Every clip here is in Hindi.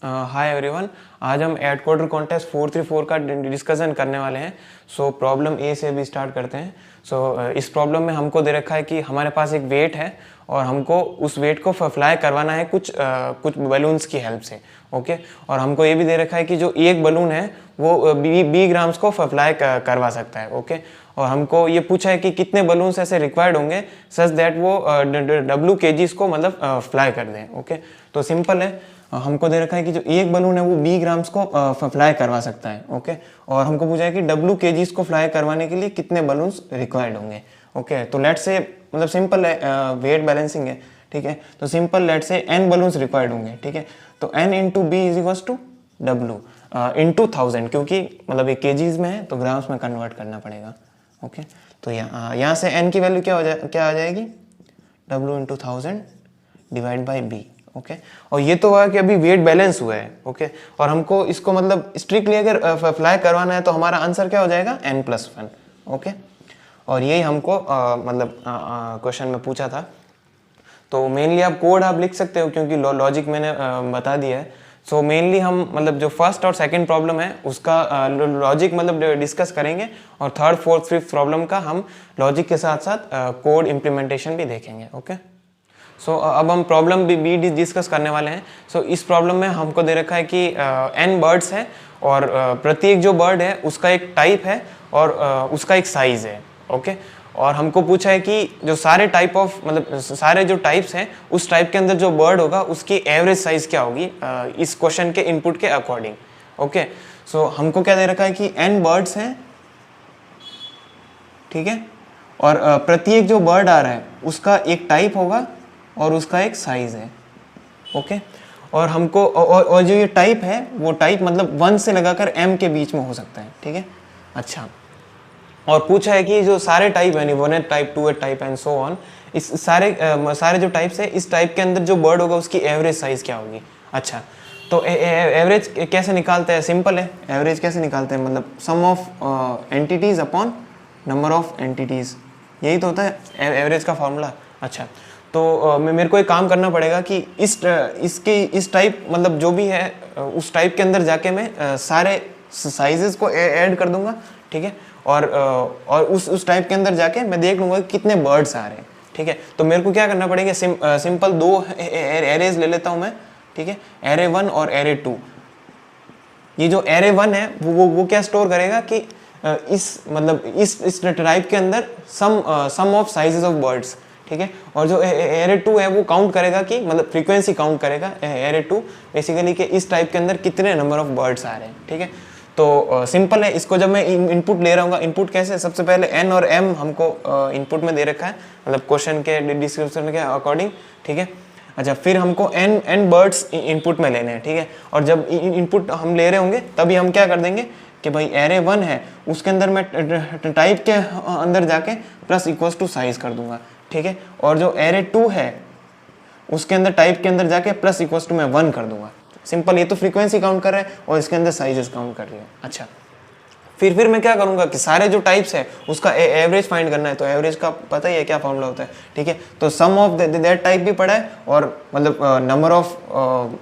हाय एवरीवन, आज हम एड क्वार्टर कॉन्टेस्ट 434 का डिस्कशन करने वाले हैं। सो प्रॉब्लम ए से भी स्टार्ट करते हैं। इस प्रॉब्लम में हमको दे रखा है कि हमारे पास एक वेट है और हमको उस वेट को फ्लाई करवाना है कुछ बलून्स की हेल्प से। ओके, और हमको ये भी दे रखा है कि जो एक बलून है वो बी ग्राम्स को फ्लाई करवा सकता है। ओके, और हमको ये पूछा है कि कितने बलून्स ऐसे रिक्वायर्ड होंगे सच दैट वो W kgs को मतलब फ्लाई कर दें। ओके, तो सिंपल है, हमको दे रखा है कि जो एक बलून है वो B ग्राम्स को फ्लाई करवा सकता है। ओके, और हमको पूछा है कि W kgs को फ्लाई करवाने के लिए कितने बलून्स रिक्वायर्ड होंगे। ओके, तो लेट्स से मतलब सिंपल है, वेट बैलेंसिंग है। ठीक है, तो simple let's say n balloons required होंगे। ठीक है, तो n into B is equals to W into 1000, क्योंकि मतलब ये केजीज में है तो ग्राम्स में कन्वर्ट करना पड़ेगा। ओके, तो यहाँ से n की वैल्यू क्या आ जाएगी, W into 1000 divide by B. Okay, और ये तो हुआ कि अभी वेट बैलेंस हुआ है। ओके, और हमको इसको मतलब स्ट्रिक्टली अगर फ्लाई करवाना है तो हमारा आंसर क्या हो जाएगा, n+1। ओके, और यही हमको मतलब क्वेश्चन में पूछा था। तो मेनली आप कोड आप लिख सकते हो क्योंकि लॉजिक मैंने बता दिया है। सो मेनली हम मतलब जो फर्स्ट और सेकंड प्रॉब्लम है उसका लॉजिक मतलब डिस्कस करेंगे, और थर्ड फोर्थ फिफ्थ प्रॉब्लम का हम लॉजिक के साथ साथ कोड इम्प्लीमेंटेशन भी देखेंगे। ओके, सो अब हम प्रॉब्लम बी डिस्कस करने वाले हैं। सो इस प्रॉब्लम में हमको दे रखा है कि n बर्ड्स हैं और प्रत्येक जो बर्ड है उसका एक टाइप है और उसका एक साइज है। ओके, और हमको पूछा है कि जो सारे टाइप ऑफ मतलब सारे जो टाइप्स हैं उस टाइप के अंदर जो बर्ड होगा उसकी एवरेज साइज क्या होगी इस क्वेश्चन के इनपुट के अकॉर्डिंग। ओके, सो हमको क्या दे रखा है कि n बर्ड्स हैं, ठीक है, और प्रत्येक जो बर्ड आ रहा है उसका एक टाइप होगा और उसका एक साइज है। ओके, और हमको और जो ये टाइप है वो टाइप मतलब 1 से लगाकर m के बीच में हो सकता है। ठीक है, अच्छा, और पूछा है कि जो सारे टाइप है, 1 type 2 type and so on, इस सारे जो टाइप्स है इस टाइप के अंदर जो बर्ड होगा उसकी एवरेज साइज क्या होगी। अच्छा, तो एवरेज कैसे निकालते हैं, सिंपल है, एवरेज कैसे निकालते हैं मतलब sum of entities upon number of entities, यही तो होता है एवरेज का फॉर्मूला। अच्छा, तो मेरे को एक काम करना पड़ेगा कि इस टाइप मतलब जो भी है उस टाइप के अंदर जाके मैं सारे साइजेस को ऐड कर दूंगा। ठीक है, और उस टाइप के अंदर जाके मैं देख लूंगा कि कितने बर्ड्स आ रहे हैं। ठीक है, तो मेरे को क्या करना पड़ेगा, सिंपल 2 एरेज ले लेता हूं मैं। ठीक है, एरे 1 और एरे 2। ये जो एरे 1 है वो क्या स्टोर करेगा कि इस टाइप के अंदर सम ऑफ साइजेस ऑफ बर्ड्स। ठीक है, और जो एरे 2 है वो काउंट करेगा कि मतलब फ्रीक्वेंसी काउंट करेगा एरे 2 बेसिकली कि इस टाइप के अंदर कितने नंबर ऑफ बर्ड्स आ रहे हैं। ठीक है, तो सिंपल है, इसको जब मैं इनपुट ले रहा हूँ, इनपुट कैसे, सबसे पहले n और m हमको इनपुट में दे रखा है मतलब क्वेश्चन के डिस्क्रिप्शन के अकॉर्डिंग। ठीक है, अच्छा, फिर हमको n बर्ड्स इनपुट में लेने हैं। ठीक है, और जब इनपुट हम ले रहे होंगे तभी हम क्या कर देंगे कि भाई एरे 1 है उसके अंदर मैं टाइप के अंदर जाके प्लस इक्वल्स टू साइज कर दूंगा। ठीक है, और जो एरे 2 है उसके अंदर टाइप के अंदर जाके प्लस इक्वल्स टू मैं 1 कर दूंगा। सिंपल, ये तो फ्रीक्वेंसी काउंट कर रहा है और इसके अंदर साइजेस काउंट कर रही है। अच्छा, फिर मैं क्या करूंगा कि सारे जो टाइप्स है उसका एवरेज फाइंड करना है, तो एवरेज का पता ही है क्या फॉर्मूला होता है। ठीक है, तो सम ऑफ दैट टाइप भी पढ़ा है और मतलब number of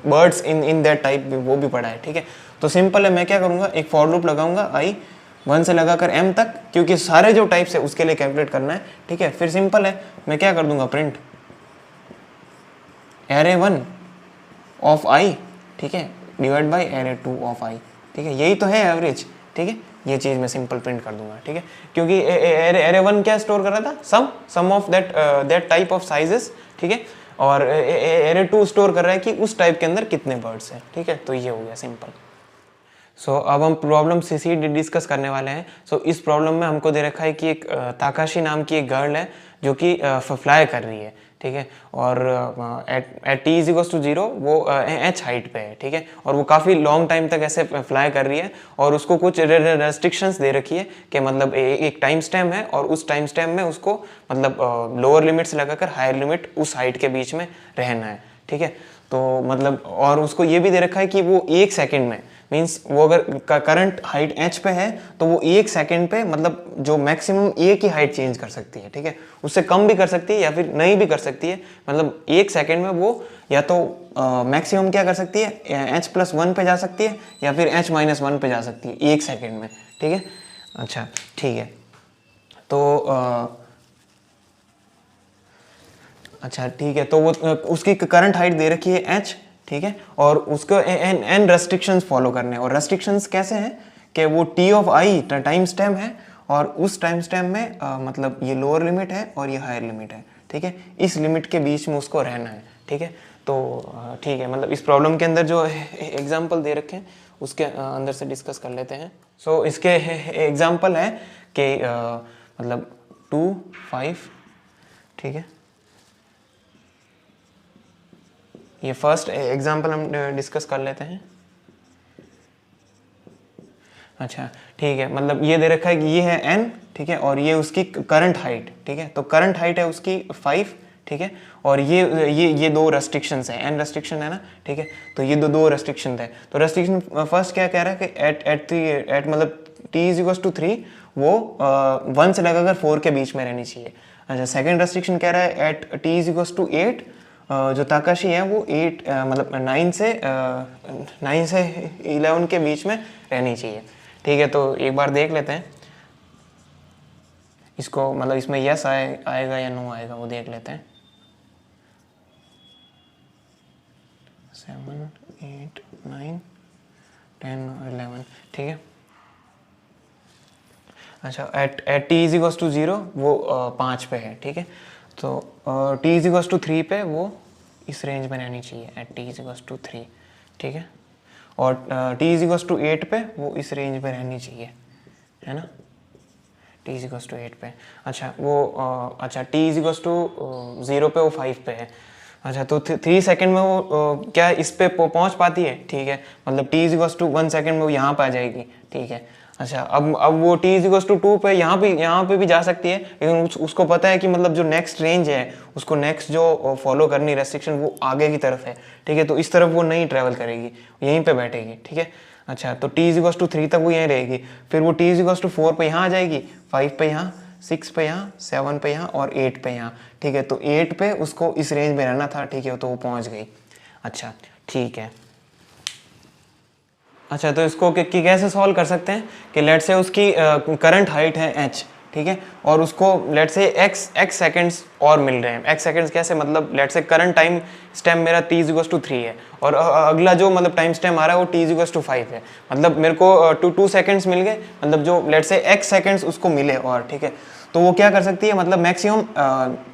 birds in that type भी वो भी पढ़ा है। ठीक है, तो सिंपल है, मैं क्या करूंगा, एक फॉर लूप लगाऊंगा i 1 से लगाकर m तक, क्योंकि सारे जो टाइप्स है उसके लिए कैलकुलेट करना है। ठीक है, फिर सिंपल है, मैं क्या कर दूंगा, प्रिंट एरे 1 ऑफ i, ठीक है, divide by array 2 of i। ठीक है, यही तो है एवरेज। ठीक है, ये चीज मैं सिंपल प्रिंट कर दूंगा। ठीक है, क्योंकि एरे 1 क्या स्टोर कर रहा था, some of that type of sizes. ठीक है, और एरे 2 स्टोर कर रहा है कि उस टाइप के अंदर कितने बर्ड्स हैं। ठीक है, तो ये हो गया सिंपल। सो अब हम प्रॉब्लम सी डिस्कस करने वाले हैं। सो इस प्रॉब्लम में हमको दे रखा है कि एक ताकाशी नाम की एक गर्ल है जो कि फ्लाई कर रही है। ठीक है, और एट t = 0 वो h हाइट पे है। ठीक है, और वो काफ़ी लॉन्ग टाइम तक ऐसे फ्लाई कर रही है और उसको कुछ रेस्ट्रिक्शंस दे रखी है कि मतलब एक टाइम स्टैम्प है और उस टाइम स्टैम्प में उसको मतलब लोअर लिमिट से लगाकर हायर लिमिट उस हाइट के बीच में रहना है। ठीक है, तो मतलब और उसको ये भी दे रखा है कि वो 1 सेकंड में मीन्स वो अगर करंट हाइट h पे है तो वो 1 सेकेंड पे मतलब जो मैक्सिमम एक ही हाइट चेंज कर सकती है, ठीक है, उससे कम भी कर सकती है या फिर नहीं भी कर सकती है, मतलब 1 सेकेंड में वो या तो मैक्सिमम क्या कर सकती है h+1 पे जा सकती है या फिर h-1 पे जा सकती है 1 सेकेंड में, ठीक है। अच्छा ठीक है, तो अच्छा ठीक है, तो वो उसकी करंट हाइट दे रखी है h, ठीक है, और उसको n रेस्ट्रिक्शंस फॉलो करने हैं। और रेस्ट्रिक्शंस कैसे हैं कि वो t of i time stamp है और उस टाइम स्टैम्प में मतलब ये लोअर लिमिट है और ये हायर लिमिट है, ठीक है, इस लिमिट के बीच में उसको रहना है, ठीक है। तो ठीक है, मतलब इस प्रॉब्लम के अंदर जो एग्जाम्पल दे रखे हैं उसके अंदर से डिस्कस कर लेते हैं। सो इसके एग्जाम्पल है कि मतलब 2, 5, ठीक है, ये फर्स्ट एग्जाम्पल हम डिस्कस कर लेते हैं। अच्छा ठीक है, मतलब ये दे रखा है कि ये है n, ठीक है, और ये उसकी करंट हाइट, ठीक है, तो करंट हाइट है उसकी 5, ठीक है, और ये दो रेस्ट्रिक्शंस है, n रेस्ट्रिक्शन है ना, ठीक है, तो ये दो रेस्ट्रिक्शन है। तो रेस्ट्रिक्शन फर्स्ट क्या कह रहा है कि एट मतलब t=3 वो 1 से लगाकर 4 के बीच में रहनी चाहिए। अच्छा सेकेंड रेस्ट्रिक्शन कह रहा है एट t=8 जो ताकाशी है वो 8 मतलब 9 से 11 के बीच में रहनी चाहिए, ठीक है। तो एक बार देख लेते हैं इसको, मतलब इसमें यस आएगा या नो आएगा वो देख लेते हैं। 7, 8, 9, 10, 11, ठीक है। अच्छा एट t=0 वो 5 पे है, ठीक है, तो t=3 पे वो इस रेंज में रहनी चाहिए एट t=3, ठीक है, और t=8 पे वो इस रेंज में रहनी चाहिए, है ना, t=8 पे। अच्छा वो अच्छा t=0 पे वो 5 पे है। अच्छा तो 3 सेकेंड में वो क्या इस पे पहुंच पाती है, ठीक है, मतलब t=1 सेकेंड में वो यहाँ पे आ जाएगी, ठीक है। अच्छा अब वो t=2 पे यहाँ पे भी जा सकती है, लेकिन उसको पता है कि मतलब जो नेक्स्ट रेंज है उसको नेक्स्ट जो फॉलो करनी रेस्ट्रिक्शन वो आगे की तरफ है, ठीक है, तो इस तरफ वो नहीं ट्रैवल करेगी, यहीं पे बैठेगी, ठीक है। अच्छा तो t=3 तक वो यहीं रहेगी, फिर वो t=4 पे यहाँ आ जाएगी, 5 पे यहाँ, 6 पे यहाँ, 7 पे यहाँ और 8 पे यहाँ, ठीक है, तो 8 पे उसको इस रेंज में रहना था, ठीक है, तो वो पहुँच गई। अच्छा ठीक है, अच्छा तो इसको कैसे सॉल्व कर सकते हैं कि लेट से उसकी करंट हाइट है h, ठीक है, और उसको लेट से x सेकेंड्स और मिल रहे हैं। x सेकेंड्स कैसे, मतलब लेट से करंट टाइम स्टैम्प मेरा t=3 है और अगला जो मतलब टाइम स्टैम्प आ रहा है वो t=5 है, मतलब मेरे को 2 सेकेंड्स मिल गए, मतलब जो लेट से x सेकेंड्स उसको मिले और, ठीक है, तो वो क्या कर सकती है, मतलब मैक्सिमम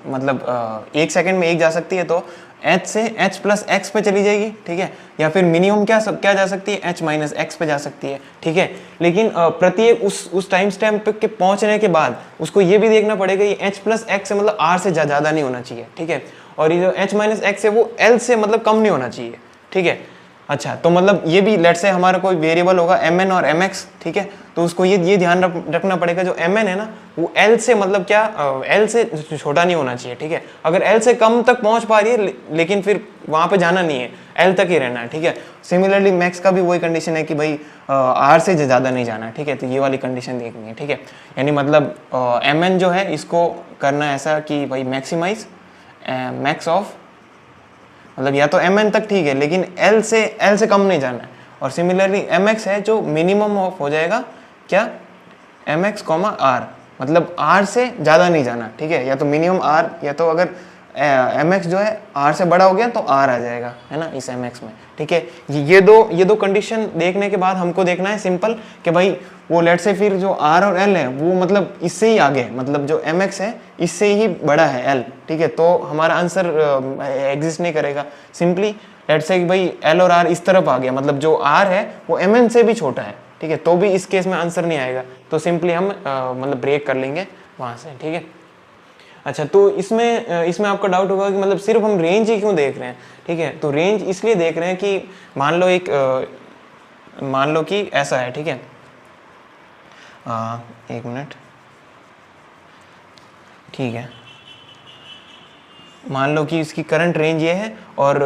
मतलब 1 सेकेंड में एक जा सकती है, तो h से h+x पे चली जाएगी, ठीक है, या फिर मिनिमम क्या जा सकती है h-x पे जा सकती है, ठीक है। लेकिन प्रत्येक उस टाइम स्टैम्प के पहुंचने के बाद उसको ये भी देखना पड़ेगा ये h+x से मतलब r से ज़्यादा नहीं होना चाहिए, ठीक है, और ये जो h-x है वो l से मतलब कम नहीं होना चाहिए, ठीक है। अच्छा तो मतलब ये भी लेट से हमारा कोई वेरिएबल होगा mn और mx, ठीक है, तो उसको ये ध्यान रखना पड़ेगा जो mn है ना वो l से मतलब क्या l से छोटा नहीं होना चाहिए, ठीक है, अगर l से कम तक पहुंच पा रही है लेकिन फिर वहां पे जाना नहीं है, l तक ही रहना है, ठीक है। सिमिलरली मैक्स का भी वही कंडीशन है कि भाई r से ज़्यादा नहीं जाना है, ठीक है, तो ये वाली कंडीशन देखनी है, ठीक है, यानी मतलब mn जो है इसको करना ऐसा कि भाई मैक्सिमाइज मैक्स ऑफ, मतलब या तो mn तक ठीक है लेकिन l से कम नहीं जाना है, और सिमिलरली mx है जो मिनिमम ऑफ हो जाएगा क्या mx, r, मतलब r से ज़्यादा नहीं जाना, ठीक है, या तो मिनिमम r या तो अगर mx जो है r से बड़ा हो गया तो r आ जाएगा, है ना, इस mx में, ठीक है। ये दो कंडीशन देखने के बाद हमको देखना है सिंपल कि भाई वो लेट से फिर जो r और l है वो मतलब इससे ही आगे, मतलब जो mx है इससे ही बड़ा है l, ठीक है, तो हमारा आंसर एग्जिस्ट नहीं करेगा। सिंपली लेट से कि भाई l और r इस तरफ आ गया, मतलब जो r है वो mn से भी छोटा है, ठीक है, तो भी इस केस में आंसर नहीं आएगा, तो सिंपली हम मतलब ब्रेक कर लेंगे वहाँ से, ठीक है। अच्छा तो इसमें आपका डाउट होगा कि मतलब सिर्फ हम रेंज ही क्यों देख रहे हैं, ठीक है, तो रेंज इसलिए देख रहे हैं कि मान लो कि ऐसा है, ठीक है, एक मिनट, ठीक है, मान लो कि इसकी करंट रेंज ये है और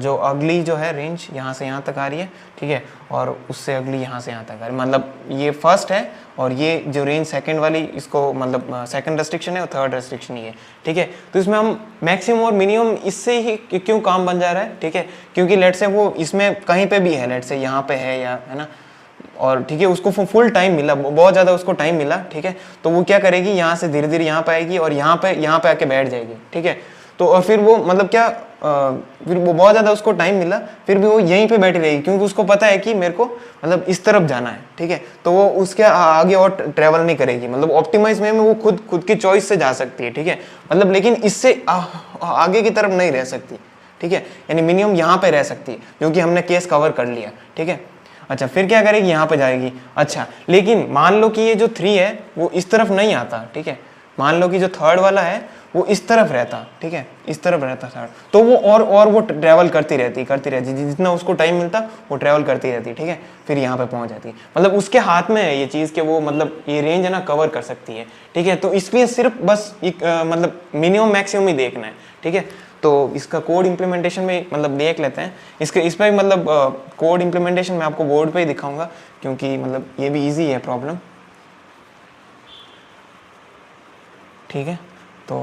जो अगली जो है रेंज यहाँ से यहाँ तक आ रही है, ठीक है, और उससे अगली यहाँ से यहाँ तक आ रही है, मतलब ये फर्स्ट है और ये जो रेंज सेकंड वाली इसको मतलब सेकंड रेस्ट्रिक्शन है और थर्ड रेस्ट्रिक्शन ये, ठीक है। तो इसमें हम मैक्सिमम और मिनिमम इससे ही क्यों काम बन जा रहा है, ठीक है, क्योंकि लेट से वो इसमें कहीं पे भी है, लेट से यहाँ पे है या है ना, और ठीक है उसको फुल टाइम मिला, बहुत ज़्यादा उसको टाइम मिला, ठीक है, तो वो क्या करेगी यहाँ से धीरे धीरे यहाँ पे आएगी और यहाँ पे आके बैठ जाएगी, ठीक है। तो और फिर वो मतलब क्या फिर वो बहुत ज़्यादा उसको टाइम मिला, फिर भी वो यहीं पे बैठी रहेगी क्योंकि उसको पता है कि मेरे को मतलब इस तरफ जाना है, ठीक है, तो वो उसके आगे और ट्रेवल नहीं करेगी, मतलब ऑप्टिमाइज में वो खुद की चॉइस से जा सकती है, ठीक है, मतलब लेकिन इससे आगे की तरफ नहीं रह सकती, ठीक है, यानी मिनिमम यहाँ पे रह सकती है क्योंकि हमने केस कवर कर लिया, ठीक है। अच्छा फिर क्या करेगी, यहाँ पे जाएगी। अच्छा लेकिन मान लो कि ये जो 3 है वो इस तरफ नहीं आता, ठीक है, मान लो कि जो थर्ड वाला है वो इस तरफ रहता, ठीक है, इस तरफ रहता थर्ड, तो वो और वो ट्रैवल करती रहती जितना उसको टाइम मिलता वो ट्रैवल करती रहती, ठीक है, फिर यहाँ पे पहुँच जाती। मतलब उसके हाथ में है ये चीज़ कि वो मतलब ये रेंज है ना कवर कर सकती है, ठीक है। तो इसलिए सिर्फ बस एक मतलब मिनिमम मैक्सिमम ही देखना है, ठीक है। तो इसका कोड इम्प्लीमेंटेशन में मतलब देख लेते हैं, इस पर मतलब कोड इम्प्लीमेंटेशन मैं आपको बोर्ड पे ही दिखाऊंगा क्योंकि मतलब ये भी इजी है प्रॉब्लम, ठीक है। तो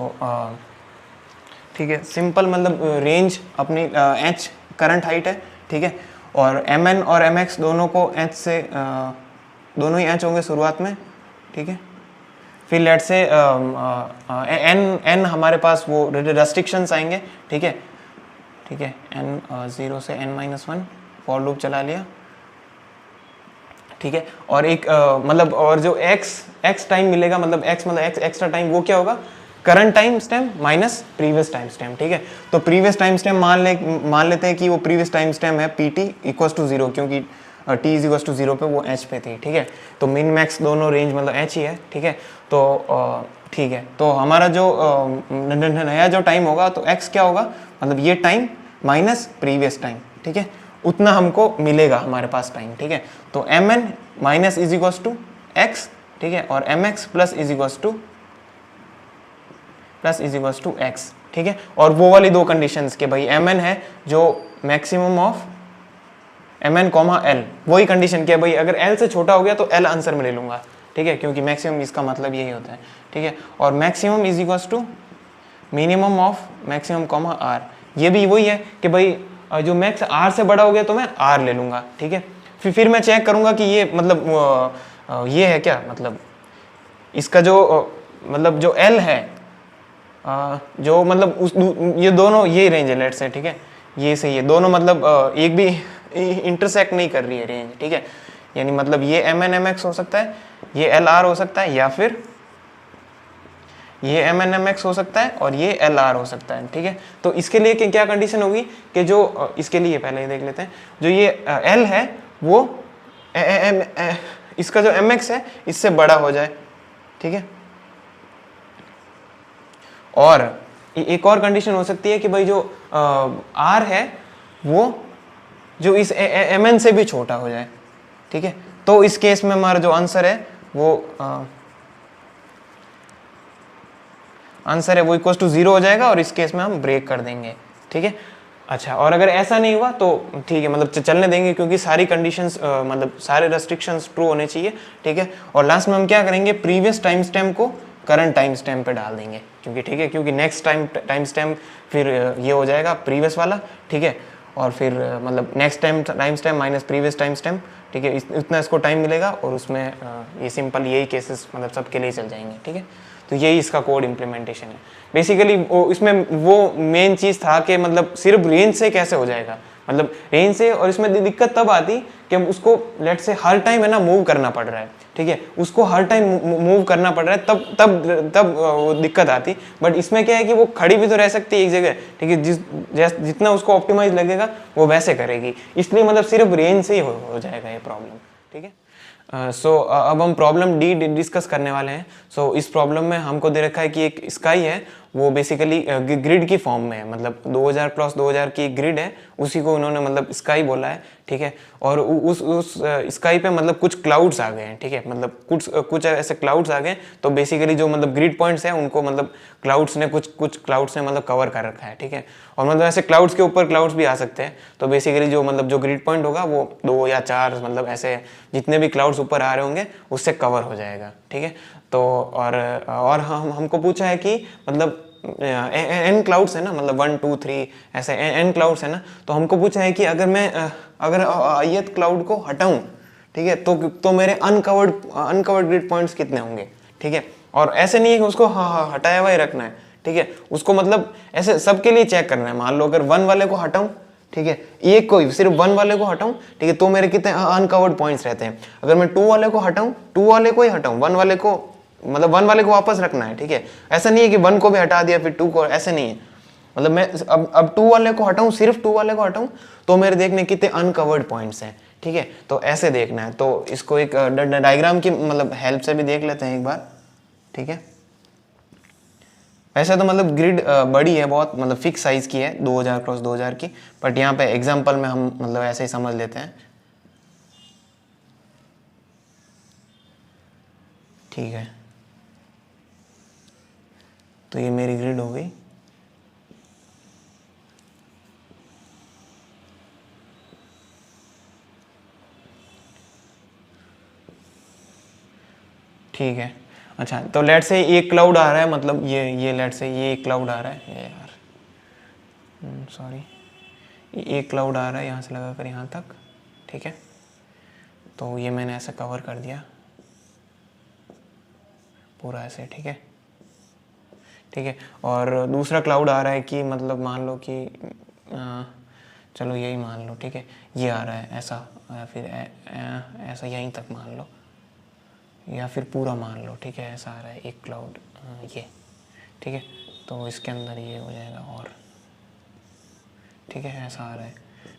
ठीक है, सिंपल मतलब रेंज अपनी एच करंट हाइट है, ठीक है, और एम एन और एम एक्स दोनों को एच से दोनों ही एच होंगे शुरुआत में, ठीक है। फिर लेट से एन हमारे पास वो रेस्ट्रिक्शंस आएंगे, ठीक है, ठीक है, एन 0 से n-1 फॉर लूप चला लिया, ठीक है। और एक मतलब और जो x टाइम मिलेगा, मतलब x मतलब x एक्स्ट्रा टाइम, वो क्या होगा, current time stamp minus previous time stamp, ठीक है। तो प्रीवियस टाइम स्टैम्प मान लेते हैं कि वो प्रीवियस टाइम स्टैम्प है pt इक्वल्स टू 0 क्योंकि t इज इक्वल्स टू 0 पे वो h पे थी, ठीक है। तो मिन मैक्स दोनों रेंज मतलब h ही है, ठीक है। तो ठीक है, तो हमारा जो नया जो टाइम होगा तो x क्या होगा, मतलब ये टाइम माइनस प्रीवियस टाइम, ठीक है, उतना हमको मिलेगा हमारे पास टाइम, ठीक है। तो M N minus is equals to X, ठीक है, और M X plus is equals to X, ठीक है। और वो वाली दो कंडीशंस के भाई एम एन है जो maximum of M N comma L, वही कंडीशन क्या है भाई, अगर एल से छोटा हो गया तो एल आंसर में ले लूंगा, ठीक है, क्योंकि मैक्सिमम इसका मतलब यही होता है, ठीक है। और maximum is equals to minimum of maximum comma R, ये भी वही है कि भाई जो मैक्स आर से बड़ा हो गया तो मैं आर ले लूंगा, ठीक है। फिर मैं चेक करूंगा कि ये मतलब ये है क्या, मतलब इसका जो मतलब जो एल है जो मतलब उस ये दोनों ये रेंज है लेट से, ठीक है, ये से ये दोनों मतलब एक भी इंटरसेक्ट नहीं कर रही है रेंज, ठीक है, यानी मतलब ये एम एन एम एक्स हो सकता है, ये एल आर हो सकता है, या फिर ये एम एन एम एक्स हो सकता है और ये एल आर हो सकता है, ठीक है। तो इसके लिए क्या कंडीशन होगी कि जो इसके लिए पहले ही देख लेते हैं, जो ये एल है वो इसका जो एम एक्स है इससे बड़ा हो जाए, ठीक है। और एक और कंडीशन हो सकती है कि भाई जो आर है वो जो इस एम एन से भी छोटा हो जाए, ठीक है। तो इस केस में हमारा जो आंसर है वो आंसर है वो इक्वल टू 0 हो जाएगा और इस केस में हम ब्रेक कर देंगे, ठीक है। अच्छा, और अगर ऐसा नहीं हुआ तो ठीक है, मतलब चलने देंगे क्योंकि सारी कंडीशंस मतलब सारे रेस्ट्रिक्शंस ट्रू होने चाहिए, ठीक है। और लास्ट में हम क्या करेंगे, प्रीवियस टाइम स्टैम्प को करंट टाइम स्टैम्प पे डाल देंगे, क्योंकि ठीक है, क्योंकि नेक्स्ट टाइम स्टैम्प फिर ये हो जाएगा प्रीवियस वाला, ठीक है। और फिर मतलब next time stamp minus previous time stamp, ठीक है, इतना इसको टाइम मिलेगा और उसमें ये सिंपल यही केसेस मतलब सबके लिए चल जाएंगे, ठीक है। तो यही इसका कोड इम्प्लीमेंटेशन है बेसिकली। इसमें वो मेन चीज़ था कि मतलब सिर्फ रेंज से कैसे हो जाएगा, मतलब रेंज से, और इसमें दिक्कत तब आती कि उसको लेट से हर टाइम है ना मूव करना पड़ रहा है, ठीक है, उसको हर टाइम मूव करना पड़ रहा है, तब वो दिक्कत आती। बट इसमें क्या है कि वो खड़ी भी तो रह सकती है एक जगह, ठीक है, जितना उसको ऑप्टिमाइज लगेगा वो वैसे करेगी, इसलिए मतलब सिर्फ रेंज से ही हो जाएगा ये प्रॉब्लम, ठीक है। अब हम प्रॉब्लम डी डिस्कस करने वाले हैं। इस प्रॉब्लम में हमको दे रखा है कि एक स्काई है, वो बेसिकली ग्रिड की फॉर्म में है, मतलब 2000 क्रॉस 2000 की ग्रिड है, उसी को उन्होंने मतलब स्काई बोला है, ठीक है। और उस स्काई पे मतलब कुछ क्लाउड्स आ गए हैं, ठीक है, मतलब कुछ ऐसे क्लाउड्स आ गए, तो बेसिकली जो मतलब ग्रिड पॉइंट्स हैं उनको मतलब क्लाउड्स ने कुछ क्लाउड्स ने मतलब कवर कर रखा है, ठीक है। और मतलब ऐसे क्लाउड्स के ऊपर क्लाउड्स भी आ सकते हैं, तो बेसिकली जो मतलब जो ग्रिड पॉइंट होगा वो 2 या 4 मतलब ऐसे जितने भी क्लाउड्स ऊपर आ रहे होंगे उससे कवर हो जाएगा, ठीक है। तो और हमको पूछा है कि मतलब एन क्लाउड्स है ना, मतलब 1 2 3 ऐसे एन क्लाउड्स है ना, तो हमको पूछा है कि अगर मैं अगर ith क्लाउड को हटाऊं, ठीक है, तो मेरे अनकवर्ड ग्रिड पॉइंट्स कितने होंगे, ठीक है। और ऐसे नहीं है कि उसको हटाया हुआ ही रखना है, ठीक है, उसको मतलब ऐसे सबके लिए चेक करना है। मान लो अगर 1 वाले को हटाऊं, ठीक है, एक को सिर्फ 1 वाले को हटाऊं, ठीक है, तो मेरे कितने अनकवर्ड पॉइंट्स रहते हैं। अगर मैं 2 वाले को हटाऊं, 2 वाले को ही हटाऊं, 1 वाले को मतलब 1 वाले को वापस रखना है, ठीक है। ऐसा नहीं है कि 1 को भी हटा दिया फिर 2 को, ऐसे नहीं है। मतलब मैं अब 2 वाले को हटाऊं, सिर्फ 2 वाले को हटाऊं, तो मेरे देखने कितने अनकवर्ड पॉइंट्स हैं, ठीक है। तो ऐसे देखना है, तो इसको एक डायग्राम की मतलब हेल्प से भी देख लेते हैं एक बार, ठीक है। वैसे तो मतलब ग्रिड बड़ी है बहुत, मतलब फिक्स साइज की है 2000 क्रॉस 2000 की, बट यहाँ पे एग्जांपल में हम मतलब ऐसे ही समझ लेते हैं, ठीक है। तो ये मेरी ग्रिड हो गई, ठीक है। अच्छा, तो लेट से एक क्लाउड आ रहा है, मतलब ये लेट से ये एक क्लाउड आ रहा है, ये यार सॉरी, एक क्लाउड आ रहा है यहाँ से लगा कर यहाँ तक, ठीक है। तो ये मैंने ऐसे कवर कर दिया पूरा ऐसे, ठीक है, ठीक है। और दूसरा क्लाउड आ रहा है कि मतलब मान लो कि चलो यही मान लो, ठीक है, ये आ रहा है ऐसा, या फिर ऐसा यहीं तक मान लो, या फिर पूरा मान लो, ठीक है, ऐसा आ रहा है एक क्लाउड ये, ठीक है। तो इसके अंदर ये हो जाएगा और, ठीक है, ऐसा आ रहा है,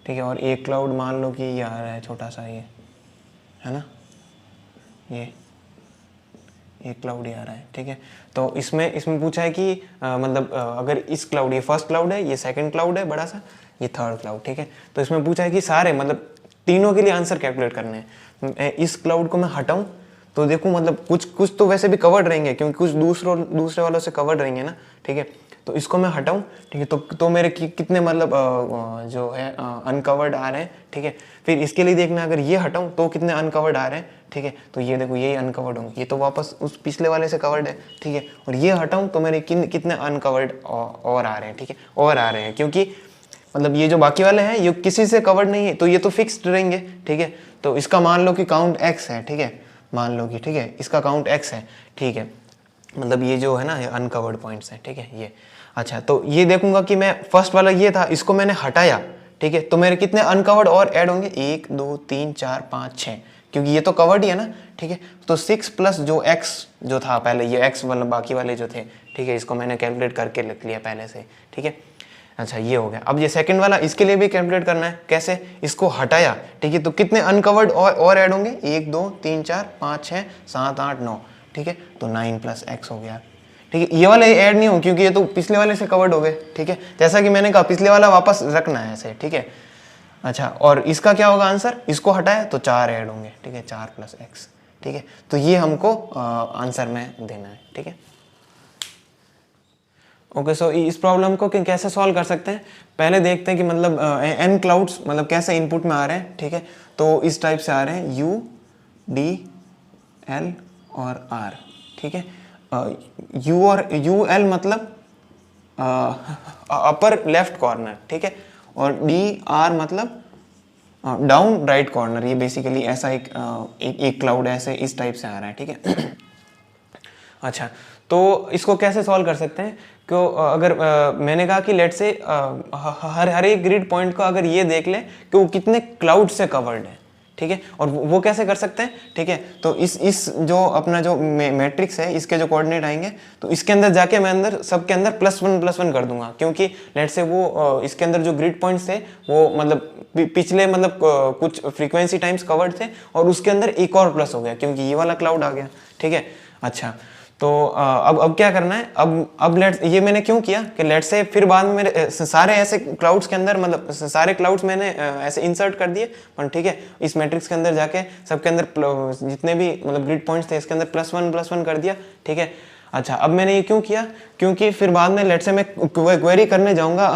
ठीक है। और एक क्लाउड मान लो कि ये आ रहा है छोटा सा, ये है ना, ये एक क्लाउड ही आ रहा है, ठीक है। तो इसमें पूछा है कि मतलब अगर इस क्लाउड, ये फर्स्ट क्लाउड है, ये सेकंड क्लाउड है बड़ा सा, ये थर्ड क्लाउड, ठीक है। तो इसमें पूछा है कि सारे मतलब तीनों के लिए आंसर कैलकुलेट करने हैं। इस क्लाउड को मैं हटाऊं तो देखूं मतलब कुछ तो वैसे भी कवर्ड रहेंगे, क्योंकि कुछ दूसरे वालों से कवर्ड रहेंगे ना, ठीक है। तो इसको मैं हटाऊं, ठीक है, तो मेरे कितने मतलब जो है अनकवर्ड आ रहे हैं, ठीक है। फिर इसके लिए देखना अगर ये हटाऊं तो कितने अनकवर्ड आ रहे हैं, ठीक है। तो ये देखो यही अनकवर्ड होंगे, ये तो वापस उस पिछले वाले से कवर्ड है, ठीक है। और ये हटाऊं तो मेरे कितने अनकवर्ड और आ रहे हैं, ठीक है, और आ रहे हैं, क्योंकि मतलब ये जो बाकी वाले हैं ये किसी से कवर्ड नहीं है, तो ये तो फिक्स्ड रहेंगे, ठीक है। तो इसका मान लो कि काउंट x है, ठीक है, मान लो कि, ठीक है, इसका काउंट x है, ठीक है। मतलब ये जो है ना ये अनकवर्ड पॉइंट्स हैं, ठीक है, ये। अच्छा, तो ये देखूंगा कि मैं फर्स्ट वाला ये था, इसको मैंने हटाया, ठीक है, तो मेरे कितने अनकवर्ड और ऐड होंगे, 1 2 3 4 5 6, क्योंकि ये तो कवर्ड ही है ना, ठीक है। तो 6 प्लस जो x जो था पहले, ये x मतलब बाकी वाले जो थे, ठीक है, इसको मैंने कैलकुलेट करके लिख लिया पहले से, ठीक है। अच्छा, ये हो गया। अब ये सेकंड वाला, इसके लिए भी कैलकुलेट करना है, कैसे, इसको हटाया, ठीक है, तो कितने अनकवर्ड और ऐड होंगे, 1 2 3 4 5 6 7 8 9, ठीक है। तो 9 प्लस x हो गया, ठीक है। ये वाले ऐड नहीं हो क्योंकि ये तो पिछले वाले से कवर्ड हो गए, ठीक है। जैसा कि मैंने कहा पिछले वाला वापस रखना है ऐसे, ठीक है। अच्छा, और इसका क्या होगा आंसर, इसको हटाया तो 4 ऐड होंगे, ठीक है, 4 प्लस x, ठीक है। तो ये हमको आंसर में देना है, ठीक है। ओके, सो इस प्रॉब्लम को कैसे सॉल्व कर सकते हैं, पहले देखते हैं कि मतलब n क्लाउड्स मतलब कैसे इनपुट में आ रहे हैं, ठीक है। तो इस टाइप से आ रहे हैं U D L और R, ठीक है। U और UL मतलब अपर लेफ्ट कॉर्नर, ठीक है, और DR मतलब डाउन राइट कॉर्नर। ये बेसिकली ऐसा एक क्लाउड ऐसे इस टाइप से आ रहा है, ठीक है। अच्छा, तो इसको कैसे सॉल्व कर सकते हैं, क्यों अगर मैंने कहा कि लेट से हर एक ग्रिड पॉइंट को अगर ये देख ले कि वो कितने क्लाउड से कवर्ड है, ठीक है, और वो कैसे कर सकते हैं, ठीक है। तो इस जो अपना जो मैट्रिक्स है, इसके जो कोऑर्डिनेट आएंगे, तो इसके अंदर जाके मैं अंदर सबके अंदर +1 कर दूंगा, क्योंकि लेट से वो इसके अंदर जो ग्रिड पॉइंट्स थे वो मतलब पिछले मतलब कुछ फ्रीक्वेंसी टाइम्स कवर्ड थे, और उसके अंदर एक और प्लस हो गया क्योंकि ये वाला क्लाउड आ गया, ठीक है। अच्छा, तो अब क्या करना है, अब लेट्स, ये मैंने क्यों किया कि लेट्स से फिर बाद में मेरे सारे ऐसे क्लाउड्स के अंदर, मतलब सारे क्लाउड्स मैंने ऐसे इंसर्ट कर दिए, पर ठीक है इस मैट्रिक्स के अंदर जाके सबके अंदर जितने भी मतलब ग्रिड पॉइंट्स थे इसके अंदर +1 कर दिया, ठीक है। अच्छा, अब मैंने ये क्यों किया, क्योंकि फिर बाद में लेट्स से मैं क्वेरी करने जाऊँगा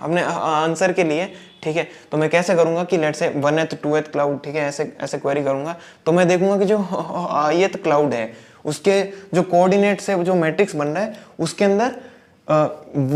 अपने आंसर के लिए, ठीक है। तो मैं कैसे करूँगा कि let's say 1th 2th cloud, ठीक है, ऐसे ऐसे क्वेरी करूँगा, तो मैं देखूंगा कि जो ith क्लाउड है उसके जो कोऑर्डिनेट से जो मैट्रिक्स बन रहा है उसके अंदर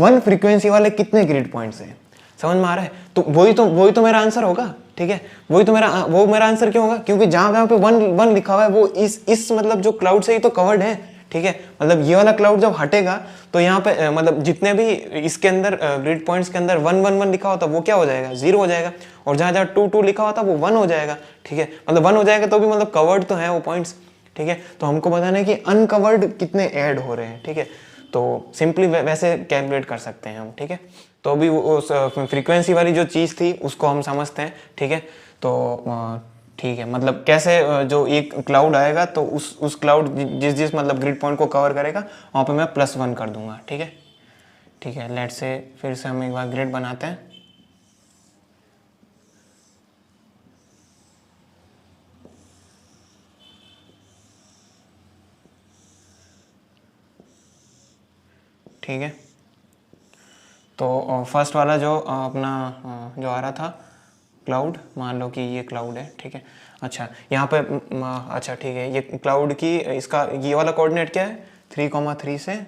1 फ्रीक्वेंसी वाले कितने ग्रिड पॉइंट्स हैं, समझ में आ रहा है। तो वही तो मेरा आंसर होगा, ठीक है। वो मेरा आंसर क्यों होगा, क्योंकि जहाँ पे 1 लिखा हुआ है वो इस मतलब जो क्लाउड से ही तो कवर्ड है, ठीक है। मतलब ये वाला क्लाउड जब हटेगा तो यहाँ पे मतलब जितने भी इसके अंदर ग्रिड पॉइंट्स के अंदर 1 लिखा होता वो क्या हो जाएगा, 0 हो जाएगा, और जहाँ जहाँ 2 लिखा होता वो 1 हो जाएगा, ठीक है। मतलब 1 हो जाएगा तो भी मतलब कवर्ड तो है वो पॉइंट्स, ठीक है। तो हमको बताना है कि अनकवर्ड कितने ऐड हो रहे हैं, ठीक है। तो सिंपली वैसे कैलकुलेट कर सकते हैं हम, ठीक है। तो अभी उस फ्रीक्वेंसी वाली जो चीज़ थी उसको हम समझते हैं, ठीक है। तो ठीक है, मतलब कैसे जो एक क्लाउड आएगा तो उस क्लाउड जिस मतलब ग्रिड पॉइंट को कवर करेगा वहाँ पे मैं +1 कर दूंगा, ठीक है। ठीक है, लेट से फिर से हम एक बार ग्रिड बनाते हैं। ठीक है, तो फर्स्ट वाला जो अपना जो आ रहा था क्लाउड, मान लो कि ये क्लाउड है, ठीक है। अच्छा, यहाँ पे अच्छा ठीक है, ये क्लाउड की इसका ये वाला कोऑर्डिनेट क्या है 3,3 से,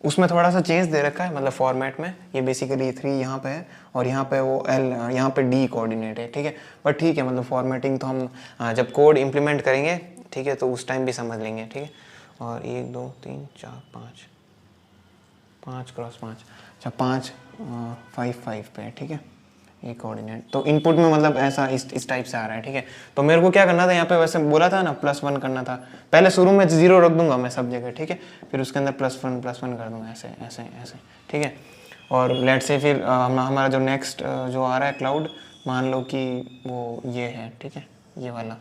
उसमें थोड़ा सा चेंज दे रखा है मतलब फॉर्मेट में, ये बेसिकली 3 यहाँ पे है और यहाँ पे वो L, यहाँ पे D कोऑर्डिनेट है, ठीक है। बट ठीक है, मतलब फॉर्मेटिंग तो हम जब कोड इम्प्लीमेंट करेंगे, ठीक है, तो उस टाइम भी समझ लेंगे, ठीक है। और 1 2 3 4 5 5 क्रॉस 5, अच्छा 5 5 5 पे है, ठीक है, ये कोऑर्डिनेट। तो इनपुट में मतलब ऐसा इस टाइप से आ रहा है, ठीक है। तो मेरे को क्या करना था, यहाँ पे वैसे बोला था ना +1 करना था, पहले शुरू में 0 रख दूंगा मैं सब जगह, ठीक है, फिर उसके अंदर +1 कर दूंगा, ऐसे ऐसे ऐसे, ठीक है। और लेट से फिर हमारा जो नेक्स्ट जो आ रहा है क्लाउड, मान लो कि वो ये है, ठीक है, ये वाला,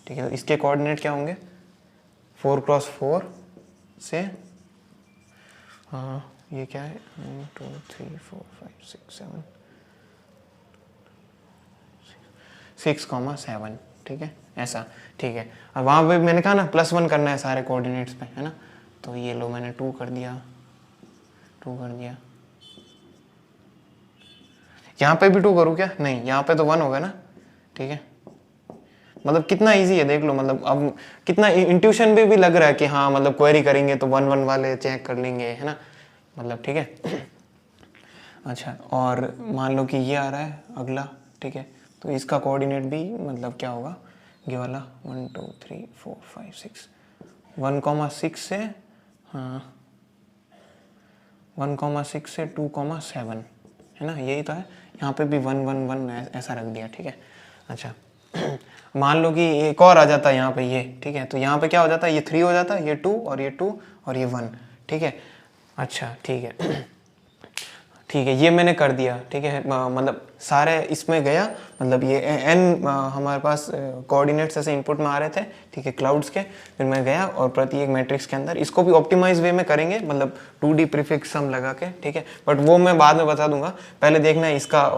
ठीक है। तो इसके कोऑर्डिनेट क्या होंगे 4x4 से, हाँ ये क्या है 1 2 3 4 5 6 7 6,7, ठीक है, ऐसा, ठीक है। अब वहाँ पे मैंने कहा ना +1 करना है सारे कोऑर्डिनेट्स पे, है ना। तो ये लो मैंने 2 कर दिया, 2 कर दिया, यहाँ पे भी 2 करूँ क्या, नहीं, यहाँ पे तो 1 होगा ना, ठीक है। मतलब कितना इजी है देख लो, मतलब अब कितना इंट्यूशन भी लग रहा है कि हाँ मतलब क्वेरी करेंगे तो 1 वाले चेक कर लेंगे, है ना, मतलब ठीक है। अच्छा, और मान लो कि ये आ रहा है अगला, ठीक है, तो इसका कोऑर्डिनेट भी मतलब क्या होगा, ये वाला 1 2 3 4 5 6, 1,6 से, हाँ 1,6 से 2,7, है ना, यही तो है। यहाँ पे भी 1 1 1 ऐसा रख दिया, ठीक है। अच्छा मान लो कि एक और आ जाता है यहाँ पे ये, ठीक है, तो यहाँ पे क्या हो जाता है, ये 3 हो जाता है, ये 2 और ये 2 और ये 1, ठीक है। अच्छा ठीक है ठीक है, ये मैंने कर दिया, ठीक है, मतलब सारे इसमें गया, मतलब ये n हमारे पास कोऑर्डिनेट्स ऐसे इनपुट में आ रहे थे, ठीक है, क्लाउड्स के। फिर मैं गया और प्रत्येक मैट्रिक्स के अंदर इसको भी ऑप्टिमाइज वे में करेंगे, मतलब 2D प्रीफिक्स सम लगा के, ठीक है, बट वो मैं बाद में बता दूंगा, पहले देखना है इसका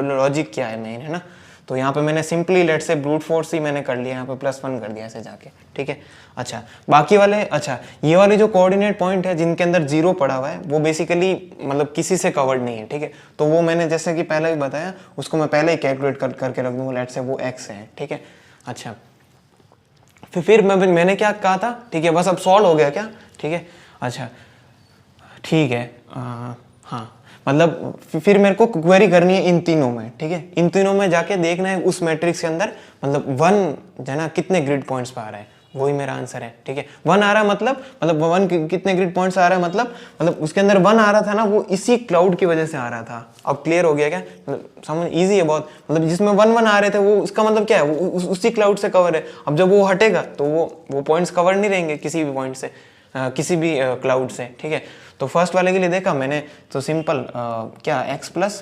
लॉजिक क्या है मेन, है ना। तो यहाँ पे मैंने सिंपली लेट से ब्रूट फोर्स ही मैंने कर लिया, यहाँ पे +1 कर दिया ऐसे जाके, ठीक है। अच्छा, बाकी वाले, अच्छा ये वाले जो कोऑर्डिनेट पॉइंट है जिनके अंदर 0 पड़ा हुआ है वो बेसिकली मतलब किसी से कवर्ड नहीं है, ठीक है। तो वो मैंने जैसे कि पहले ही बताया, उसको मैं पहले ही कैलकुलेट करके रख दूंगा, लेट से वो x है, ठीक है। अच्छा, फिर मैंने क्या कहा था, ठीक है, बस अब सॉल्व हो गया क्या, ठीक है। अच्छा ठीक है, हाँ मतलब फिर मेरे को क्वेरी करनी है इन तीनों में, ठीक है, इन तीनों में जाके देखना है उस मैट्रिक्स के अंदर मतलब 1 है ना कितने ग्रिड पॉइंट्स पे आ रहा है, वही मेरा आंसर है, ठीक है। 1 आ रहा है मतलब 1 कितने ग्रिड पॉइंट्स आ रहा है, मतलब उसके अंदर 1 आ रहा था ना, वो इसी क्लाउड की वजह से आ रहा था। अब क्लियर हो गया क्या, मतलब समझ इजी है बहुत, मतलब जिसमें 1 1 आ रहे थे वो उसका मतलब क्या है, वो उसी क्लाउड से कवर है। अब जब वो हटेगा तो वो पॉइंट्स कवर नहीं रहेंगे किसी भी पॉइंट से, किसी भी क्लाउड से, ठीक है। तो फर्स्ट वाले के लिए देखा मैंने, तो सिंपल क्या x प्लस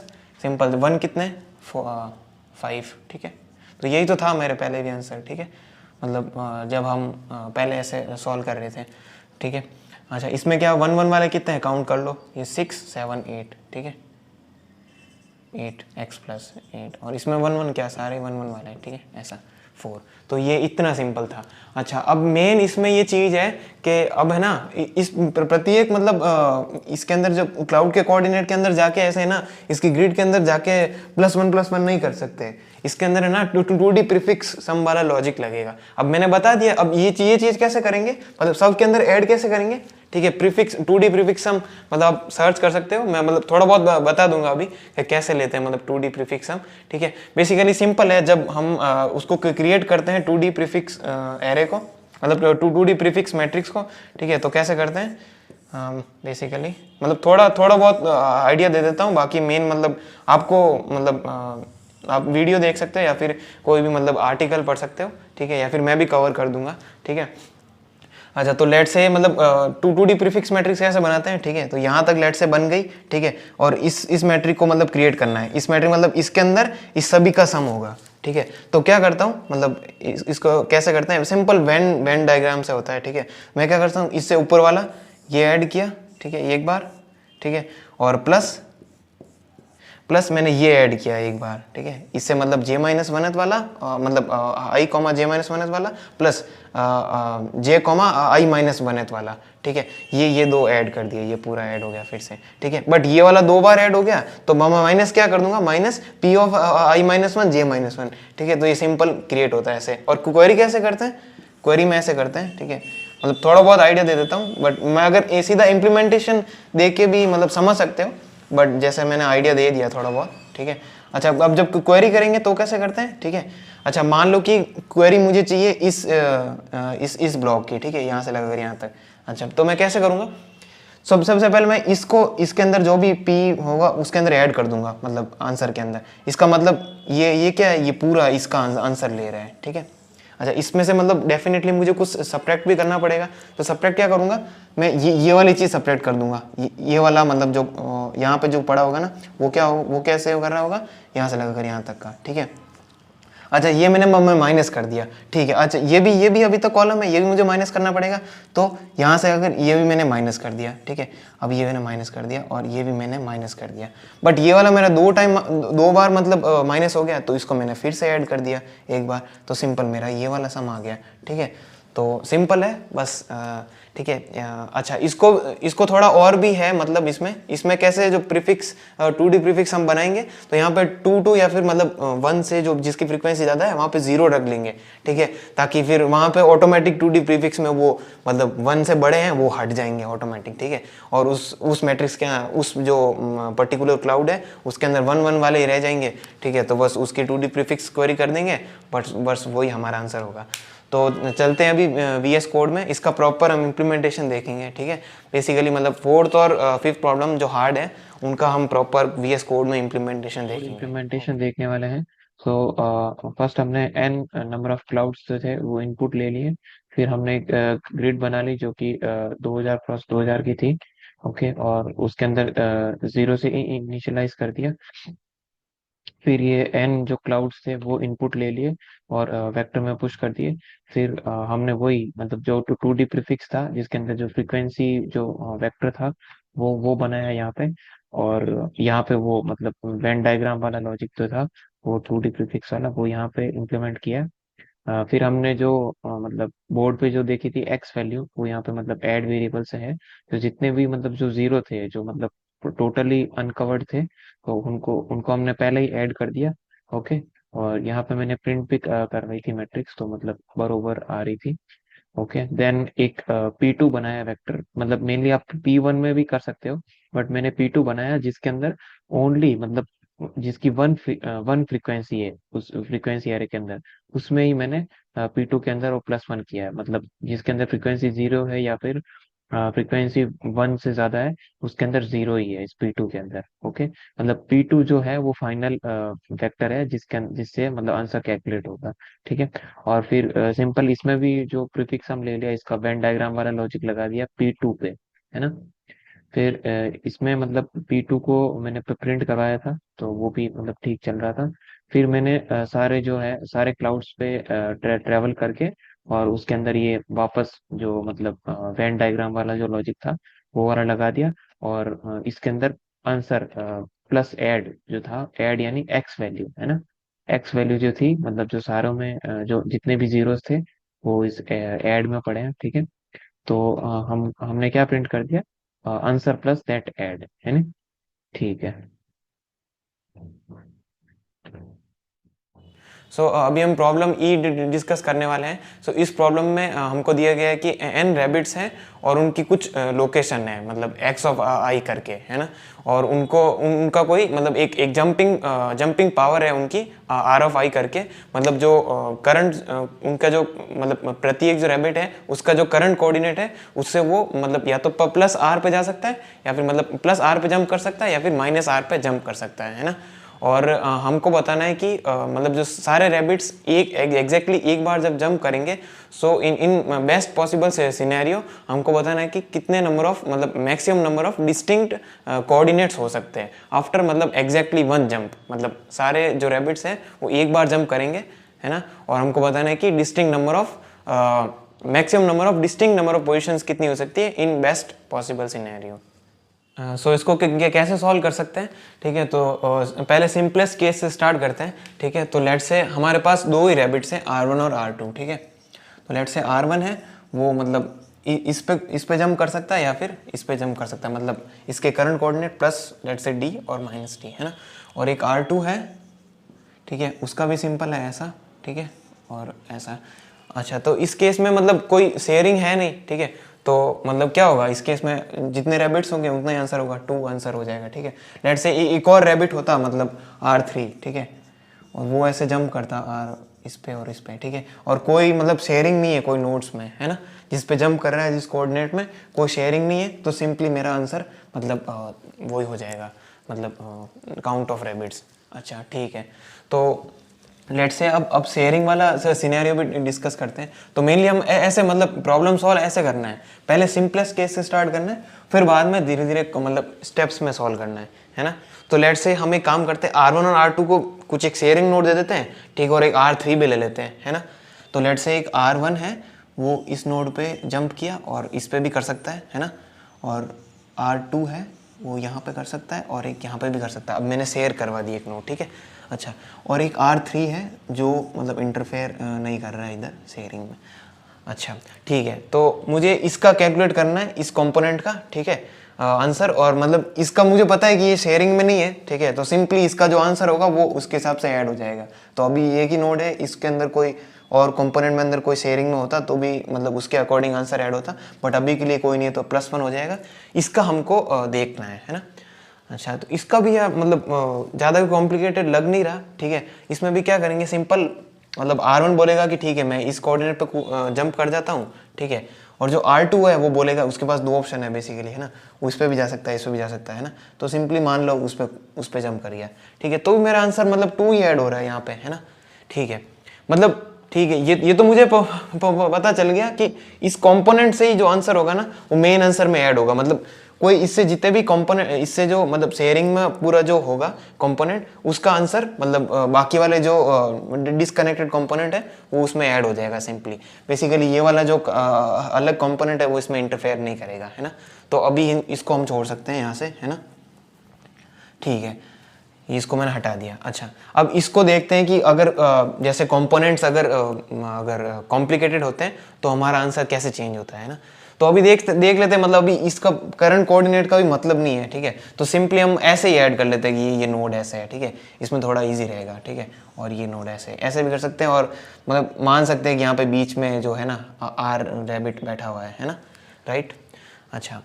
सिंपल 1 कितने 5, ठीक है। तो यही तो था मेरे पहले भी आंसर, ठीक है, मतलब जब हम पहले ऐसे सॉल्व कर रहे थे। ठीक है। अच्छा इसमें क्या 1 1 वाले कितने हैं, काउंट कर लो, ये 6 7 8, ठीक है, 8 x + 8, और इसमें 1 1 क्या, सारे 1 1 वाले हैं, ठीक है, ऐसा 4। तो ये इतना सिंपल था। अच्छा अब मेन इसमें ये चीज़ है कि अब है ना इस प्रत्येक मतलब इसके अंदर जो क्लाउड के कोऑर्डिनेट के अंदर जाके ऐसे है ना, इसकी ग्रिड के अंदर जाके +1 नहीं कर सकते। इसके अंदर है ना 2D प्रीफिक्स सम वाला लॉजिक लगेगा। अब मैंने बता दिया, अब ये चीज़ कैसे करेंगे, मतलब सब के अंदर ऐड कैसे करेंगे, ठीक है। प्रीफिक्स 2D प्रीफिक्स सम मतलब आप सर्च कर सकते हो, मैं मतलब थोड़ा बहुत बता दूंगा अभी कि कैसे लेते हैं मतलब 2D प्रीफिक्स सम, ठीक है। बेसिकली सिंपल है, जब हम उसको क्रिएट करते हैं 2D प्रीफिक्स एरे को, मतलब 2D प्रीफिक्स मैट्रिक्स को, ठीक है, तो कैसे करते हैं बेसिकली, मतलब थोड़ा बहुत आइडिया दे देता हूँ, बाकी मेन मतलब आपको मतलब आप वीडियो देख सकते हो या फिर कोई भी मतलब आर्टिकल पढ़ सकते हो, ठीक है, या फिर मैं भी कवर कर दूंगा, ठीक है। अच्छा तो लेट से मतलब 2D प्रीफिक्स मैट्रिक्स कैसे बनाते हैं, ठीक है, तो यहाँ तक लेट से बन गई, ठीक है, और इस मैट्रिक को मतलब क्रिएट करना है, इस मैट्रिक मतलब इसके अंदर इस सभी का सम होगा, ठीक है। तो क्या करता हूँ मतलब इसको कैसे करते हैं, सिंपल वेन डायग्राम से होता है, ठीक है। मैं क्या करता हूँ, इससे ऊपर वाला ये ऐड किया, ठीक है, एक बार, ठीक है, और प्लस मैंने ये ऐड किया एक बार, ठीक है, इससे मतलब J-1 वाला मतलब I, J-1 वाला प्लस J, I-1 वाला, ठीक है, ये दो ऐड कर दिए, ये पूरा ऐड हो गया फिर से, ठीक है। बट ये वाला 2 बार ऐड हो गया, तो मैं माइनस क्या कर दूंगा, minus P of I-1 J-1, ठीक है। तो ये सिंपल क्रिएट होता है ऐसे। और क्वेरी कैसे करते हैं, क्वेरी में ऐसे करते हैं, ठीक है, मतलब थोड़ा बहुत आइडिया दे देता हूँ, बट मैं अगर सीधा इम्प्लीमेंटेशन देख के भी मतलब समझ सकते हो, बट जैसे मैंने आइडिया दे दिया थोड़ा बहुत, ठीक है। अच्छा अब जब क्वेरी करेंगे तो कैसे करते हैं, ठीक है। अच्छा मान लो कि क्वेरी मुझे चाहिए इस ब्लॉक की, ठीक है, यहाँ से लगाकर यहाँ तक। अच्छा तो मैं कैसे करूँगा, सबसे पहले मैं इसको इसके अंदर जो भी पी होगा उसके अंदर ऐड कर दूंगा, मतलब आंसर के अंदर। इसका मतलब ये क्या है, ये पूरा इसका आंसर ले रहा है, ठीक है। अच्छा इसमें से मतलब डेफिनेटली मुझे कुछ सब्ट्रैक्ट भी करना पड़ेगा, तो सब्ट्रैक्ट क्या करूँगा मैं, ये वाली चीज़ सब्ट्रैक्ट कर दूंगा, ये वाला मतलब जो यहाँ पे जो पड़ा होगा ना, वो क्या होगा, वो कैसे कर रहा होगा, यहाँ से लगाकर यहाँ तक का, ठीक है। अच्छा ये मैंने माइनस कर दिया, ठीक है। अच्छा ये भी अभी तक कॉलम है, ये भी मुझे माइनस करना पड़ेगा, तो यहाँ से अगर ये भी मैंने माइनस कर दिया, ठीक है, अब ये मैंने माइनस कर दिया और ये भी मैंने माइनस कर दिया। बट ये वाला मेरा 2 बार मतलब माइनस हो गया, तो इसको मैंने फिर से ऐड कर दिया एक बार, तो सिंपल मेरा ये वाला सम आ गया, ठीक है। तो सिंपल है बस, ठीक है। अच्छा इसको थोड़ा और भी है, मतलब इसमें कैसे जो प्रीफिक्स 2D प्रीफिक्स हम बनाएंगे, तो यहाँ पे 2 या फिर मतलब 1 से जो जिसकी फ्रीक्वेंसी ज़्यादा है वहाँ पे 0 रख लेंगे, ठीक है, ताकि फिर वहाँ पे ऑटोमेटिक 2D प्रीफिक्स में वो मतलब 1 से बड़े हैं वो हट जाएंगे ऑटोमेटिक, ठीक है। और उस मैट्रिक्स के उस जो पर्टिकुलर क्लाउड है उसके अंदर 1 1 वाले ही रह जाएंगे, ठीक है। तो बस उसकी 2D प्रीफिक्स क्वेरी कर देंगे, बस वही हमारा आंसर होगा। तो चलते हैं अभी VS कोड में, इसका प्रॉपर हम इम्प्लीमेंटेशन देखेंगे, ठीक है। बेसिकली मतलब 4th और 5th प्रॉब्लम जो हार्ड है उनका हम प्रॉपर VS कोड में इम्प्लीमेंटेशन देखने वाले हैं। सो फर्स्ट हमने n नंबर ऑफ क्लाउड्स जो थे वो इनपुट ले लिए। फिर हमने एक ग्रिड बना ली जो कि 2000 क्रॉस 2000 की थी। ओके, और उसके अंदर 0 से इनिशियलाइज कर दिया। फिर ये n जो क्लाउड्स थे वो इनपुट ले लिए और वेक्टर में पुश कर दिए। फिर हमने वही मतलब जो 2D प्रीफिक्स था जिसके अंदर जो फ्रीक्वेंसी जो वेक्टर था वो बनाया यहाँ पे। और यहाँ पे वो मतलब वेन डायग्राम वाला लॉजिक जो था वो 2D प्रीफिक्स वाला वो यहाँ पे इम्प्लीमेंट किया। फिर हमने जो मतलब बोर्ड पे जो देखी थी एक्स वैल्यू वो यहाँ पे मतलब ऐड वेरिएबल से है। तो जितने भी मतलब जो जीरो थे जो मतलब टोटली अनकवर्ड थे तो उनको उनको हमने पहले ही ऐड कर दिया। ओके, और यहाँ पे मैंने प्रिंट भी कर रही थी मैट्रिक्स तो मतलब बरोबर आ रही थी। ओके, देन एक P2 बनाया वेक्टर, मतलब मेनली आप P1 में भी कर सकते हो, बट मैंने P2 बनाया जिसके अंदर ओनली मतलब जिसकी वन फ्रीक्वेंसी है उस फ्रीक्वेंसी एरे के अंदर, उसमें ही मैंने P2 के अंदर वो +1 किया है। मतलब जिसके अंदर फ्रीक्वेंसी 0 है या फिर फ्रीक्वेंसी 1 से ज्यादा है उसके अंदर 0 ही है इस P2 के अंदर। ओके, मतलब P2 जो है वो फाइनल वेक्टर है जिससे मतलब आंसर कैलकुलेट होगा। ठीक है, और फिर सिंपल इसमें भी जो प्रीफिक्स हम ले लिया इसका वेन डायग्राम वाला लॉजिक लगा दिया P2 पे, है ना। फिर इसमें मतलब P2 को मैंने प्रिंट करवाया था तो वो भी मतलब ठीक चल रहा था। फिर मैंने सारे जो है सारे क्लाउड्स पे ट्रैवल करके और उसके अंदर ये वापस जो मतलब वेन डायग्राम वाला जो लॉजिक था वो वाला लगा दिया, और इसके अंदर आंसर प्लस ऐड जो था, ऐड यानी एक्स वैल्यू है ना, एक्स वैल्यू जो थी मतलब जो सारों में जो जितने भी जीरोस थे वो इस ऐड में पड़े हैं, ठीक है। तो हमने क्या प्रिंट कर दिया, आंसर प्लस दैट ऐड, है ना, ठीक है। सो अभी हम प्रॉब्लम ई डिस्कस करने वाले हैं। सो इस प्रॉब्लम में हमको दिया गया है कि एन रैबिट्स हैं और उनकी कुछ लोकेशन है, मतलब एक्स ऑफ आई करके, है ना, और उनको उनका कोई मतलब एक जंपिंग पावर है उनकी आर ऑफ आई करके, मतलब जो करंट उनका जो मतलब प्रत्येक जो रैबिट है उसका जो करंट कोऑर्डिनेट है उससे वो मतलब या तो प्लस आर पे जा सकता है, या फिर मतलब प्लस आर पे जंप कर सकता है, या फिर माइनस आर पे जंप कर सकता है ना। और हमको बताना है कि मतलब जो सारे रैबिट्स एग्जैक्टली एक बार जब जंप करेंगे, सो इन बेस्ट पॉसिबल सिनेरियो हमको बताना है कि कितने नंबर ऑफ मतलब maximum number of distinct coordinates हो सकते हैं आफ्टर मतलब एग्जैक्टली वन जंप, मतलब सारे जो रैबिट्स हैं वो एक बार जंप करेंगे, है ना। और हमको बताना है कि distinct number of maximum number of distinct number of positions कितनी हो सकती है इन बेस्ट पॉसिबल सिनेरियो। सो इसको कैसे सॉल्व कर सकते हैं, ठीक है। तो पहले सिंपलेस्ट केस से स्टार्ट करते हैं, ठीक है। तो लेट से हमारे पास दो ही रैबिट्स हैं R1 और R2, ठीक है। तो लेट से R1 है वो मतलब इस पे जंप कर सकता है या फिर इस पे जंप कर सकता है, मतलब इसके करंट कोऑर्डिनेट प्लस लेट से D और माइनस D, है ना। और एक R2 है, ठीक है, उसका भी सिंपल है ऐसा, ठीक है, और ऐसा। अच्छा, तो इस केस में मतलब कोई शेयरिंग है नहीं, ठीक है। तो मतलब क्या होगा इस केस में, जितने रैबिट्स होंगे उतना ही आंसर होगा, 2 आंसर हो जाएगा, ठीक है। लेट से एक और रैबिट होता मतलब R3, ठीक है, और वो ऐसे जंप करता R इस पे और इस पे, ठीक है, और कोई मतलब शेयरिंग नहीं है कोई नोड्स में, है ना, जिस पे जंप कर रहा है जिस कोऑर्डिनेट में कोई शेयरिंग नहीं है, तो सिंपली मेरा आंसर मतलब वही हो जाएगा, मतलब काउंट ऑफ रैबिट्स। अच्छा, ठीक है। तो लेट से अब शेयरिंग वाला सिनेरियो भी डिस्कस करते हैं। तो मेनली हम ऐसे मतलब प्रॉब्लम सॉल्व ऐसे करना है, पहले सिंपलेस्ट केस से स्टार्ट करना है, फिर बाद में धीरे धीरे मतलब स्टेप्स में सॉल्व करना है ना। तो लेट से हम एक काम करते हैं, R1 और R2 को कुछ एक शेयरिंग नोड दे देते हैं, ठीक है, और एक R3 भी ले लेते हैं, है ना। तो लेट से एक R1 है वो इस नोड पे जंप किया और इस पे भी कर सकता है ना, और R2 है वो यहाँ पे कर सकता है और एक यहाँ पे भी कर सकता है। अब मैंने शेयर करवा दी एक नोड, ठीक है। अच्छा, और एक R3 है जो मतलब इंटरफेयर नहीं कर रहा है इधर शेयरिंग में। अच्छा, ठीक है। तो मुझे इसका कैलकुलेट करना है इस कंपोनेंट का, ठीक है, आंसर, और मतलब इसका मुझे पता है कि ये शेयरिंग में नहीं है, ठीक है। तो सिंपली इसका जो आंसर होगा वो उसके हिसाब से ऐड हो जाएगा। तो अभी एक ही नोड है, इसके अंदर कोई और कंपोनेंट में अंदर कोई शेयरिंग में होता तो भी मतलब उसके अकॉर्डिंग आंसर ऐड होता, बट अभी के लिए कोई नहीं है तो +1 हो जाएगा। इसका हमको देखना है ना। अच्छा, तो इसका भी यार मतलब ज़्यादा कॉम्प्लिकेटेड लग नहीं रहा, ठीक है। इसमें भी क्या करेंगे, सिंपल मतलब R1 बोलेगा कि ठीक है मैं इस कोऑर्डिनेट पे जंप कर जाता हूँ, ठीक है, और जो R2 है वो बोलेगा, उसके पास दो ऑप्शन है बेसिकली, है ना, वो इस पे भी जा सकता है इस पे भी जा सकता है ना। तो सिंपली मान लो उस पे जंप कर गया, ठीक है, तो मेरा आंसर मतलब 2 ही ऐड हो रहा है यहाँ पे, है ना, ठीक है। मतलब ठीक है, ये तो मुझे पता चल गया कि इस कंपोनेंट से ही जो आंसर होगा ना वो मेन आंसर में ऐड होगा। मतलब कोई इससे जितने भी कंपोनेंट, इससे जो मतलब शेयरिंग में पूरा जो होगा कंपोनेंट, उसका आंसर मतलब बाकी वाले जो डिसकनेक्टेड कंपोनेंट है वो उसमें ऐड हो जाएगा सिंपली। बेसिकली ये वाला जो अलग कंपोनेंट है वो इसमें इंटरफेयर नहीं करेगा, है ना। तो अभी इसको हम छोड़ सकते हैं यहाँ से, है ना, ठीक है, इसको मैंने हटा दिया। अच्छा, अब इसको देखते हैं कि अगर जैसे कंपोनेंट्स अगर कॉम्प्लिकेटेड होते हैं तो हमारा आंसर कैसे चेंज होता है ना। तो अभी देख लेते हैं, मतलब अभी इसका करंट कोऑर्डिनेट का भी मतलब नहीं है, ठीक है। तो सिंपली हम ऐसे ही ऐड कर लेते हैं कि ये नोड ऐसे है, ठीक है, इसमें थोड़ा इजी रहेगा, ठीक है, और ये नोड ऐसे भी कर सकते हैं, और मतलब मान सकते हैं कि यहाँ पे बीच में जो है ना R रैबिट बैठा हुआ है ना, राइट। अच्छा,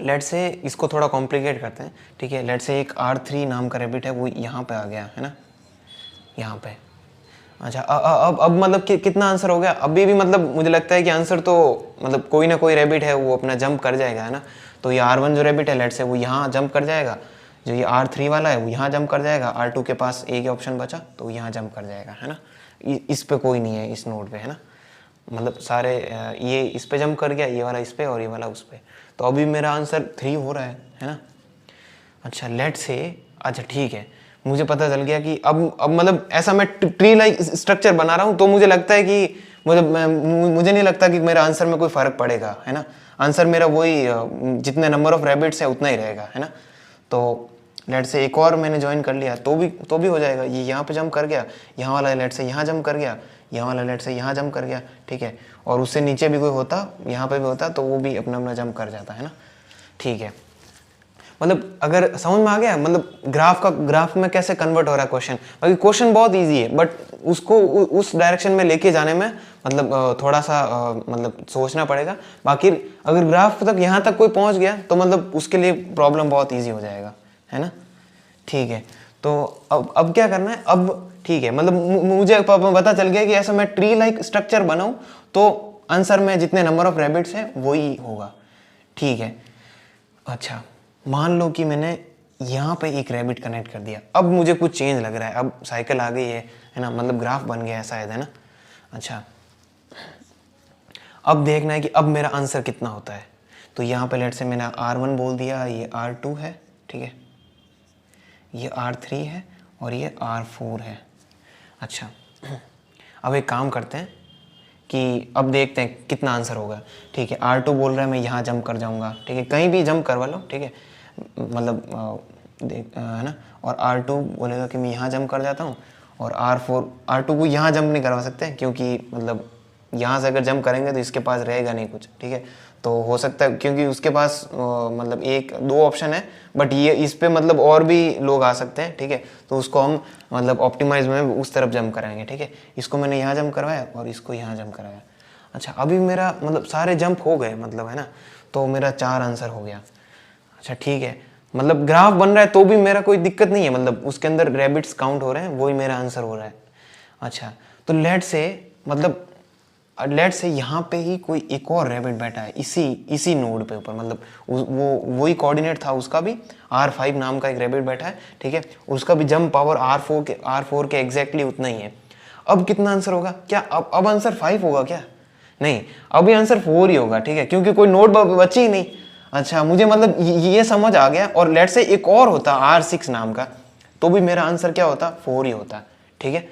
लेट से इसको थोड़ा कॉम्प्लिकेट करते हैं, ठीक है। लेट से एक R3 नाम का रैबिट है वो यहाँ पे आ गया, है ना, यहाँ पे। अच्छा, अब मतलब कितना आंसर हो गया, अभी भी मतलब मुझे लगता है कि आंसर तो मतलब कोई ना कोई रैबिट है वो अपना जंप कर जाएगा, है ना। तो ये R1 जो रैबिट है लेट से वो यहाँ जंप कर जाएगा, जो ये R3 वाला है वो यहाँ जंप कर जाएगा, R2 के पास एक ही ऑप्शन बचा तो वो यहाँ जंप कर जाएगा, है ना। इस पे कोई नहीं है इस नोड पे, है ना, मतलब सारे ये इस पे जंप कर गया, ये वाला इस पे और ये वाला उस पे। तो अभी मेरा आंसर 3 हो रहा है ना। अच्छा, लेट से, अच्छा ठीक है, मुझे पता चल गया कि अब मतलब ऐसा मैं ट्री लाइक स्ट्रक्चर बना रहा हूँ तो मुझे लगता है कि मुझे नहीं लगता कि मेरा आंसर में कोई फ़र्क पड़ेगा, है ना। आंसर मेरा वही जितने नंबर ऑफ रैबिट्स है उतना ही रहेगा, है ना। तो लेट से एक और मैंने ज्वाइन कर लिया तो भी हो जाएगा। ये यहाँ पे जंप कर गया, यहाँ वाला लेट से यहाँ जंप कर गया, यहाँ वाला लेट से यहाँ जंप कर गया, ठीक है। और उससे नीचे भी कोई होता, यहाँ पे भी होता, तो वो भी अपना अपना जंप कर जाता है ना, ठीक है। मतलब अगर समझ में आ गया, मतलब ग्राफ में कैसे कन्वर्ट हो रहा है क्वेश्चन। बाकी क्वेश्चन बहुत इजी है, बट उसको उस डायरेक्शन में लेके जाने में मतलब थोड़ा सा मतलब सोचना पड़ेगा। बाकी अगर ग्राफ तक यहाँ तक कोई पहुँच गया तो मतलब उसके लिए प्रॉब्लम बहुत ईजी हो जाएगा, है ना, ठीक है। तो अब क्या करना है, अब ठीक है, मतलब मुझे पता चल गया कि ऐसा मैं ट्री लाइक स्ट्रक्चर बनाऊं तो आंसर में जितने नंबर ऑफ रैबिट्स हैं वही होगा, ठीक है। अच्छा, मान लो कि मैंने यहाँ पे एक रैबिट कनेक्ट कर दिया, अब मुझे कुछ चेंज लग रहा है, अब साइकिल आ गई है ना, मतलब ग्राफ बन गया है शायद, है ना। अच्छा, अब देखना है कि अब मेरा आंसर कितना होता है। तो यहाँ पे लेट से मैंने R1 बोल दिया, ये R2 है, ठीक है, ये R3 है और ये R4 है। अच्छा, अब एक काम करते हैं कि अब देखते हैं कितना आंसर होगा, ठीक है। R2 बोल रहा है मैं यहाँ जंप कर जाऊँगा, ठीक है, कहीं भी जंप करवा लो, ठीक है, मतलब देख है ना। और R2 बोलेगा कि मैं यहाँ जंप कर जाता हूँ, और R2 को यहाँ जंप नहीं करवा सकते क्योंकि मतलब यहाँ से अगर जंप करेंगे तो इसके पास रहेगा नहीं कुछ, ठीक है। तो हो सकता है क्योंकि उसके पास मतलब एक दो ऑप्शन है, बट ये इस पे मतलब और भी लोग आ सकते हैं, ठीक है। तो उसको हम मतलब ऑप्टिमाइज में उस तरफ जंप कराएंगे, ठीक है। इसको मैंने यहाँ जंप करवाया और इसको यहाँ जंप कराया। अच्छा, अभी मेरा मतलब सारे जंप हो गए, मतलब, है ना, तो मेरा 4 आंसर हो गया। अच्छा, ठीक है, मतलब ग्राफ बन रहा है तो भी मेरा कोई दिक्कत नहीं है, मतलब उसके अंदर रैबिट्स काउंट हो रहे हैं, वही मेरा आंसर हो रहा है। अच्छा, तो लेट से यहाँ पे ही कोई एक और रैबिट बैठा है इसी नोड पे ऊपर, मतलब वो वही कोऑर्डिनेट था उसका भी, R5 नाम का एक रैबिट बैठा है, ठीक है। उसका भी जंप पावर R4 के एग्जैक्टली उतना ही है। अब कितना आंसर होगा, क्या अब आंसर 5 होगा क्या? नहीं, अभी आंसर 4 ही होगा, ठीक है, क्योंकि कोई नोड बची ही नहीं। अच्छा, मुझे मतलब ये समझ आ गया। और लेट से एक और होता R6 नाम का, तो भी मेरा आंसर क्या होता, 4 ही होता, ठीक है,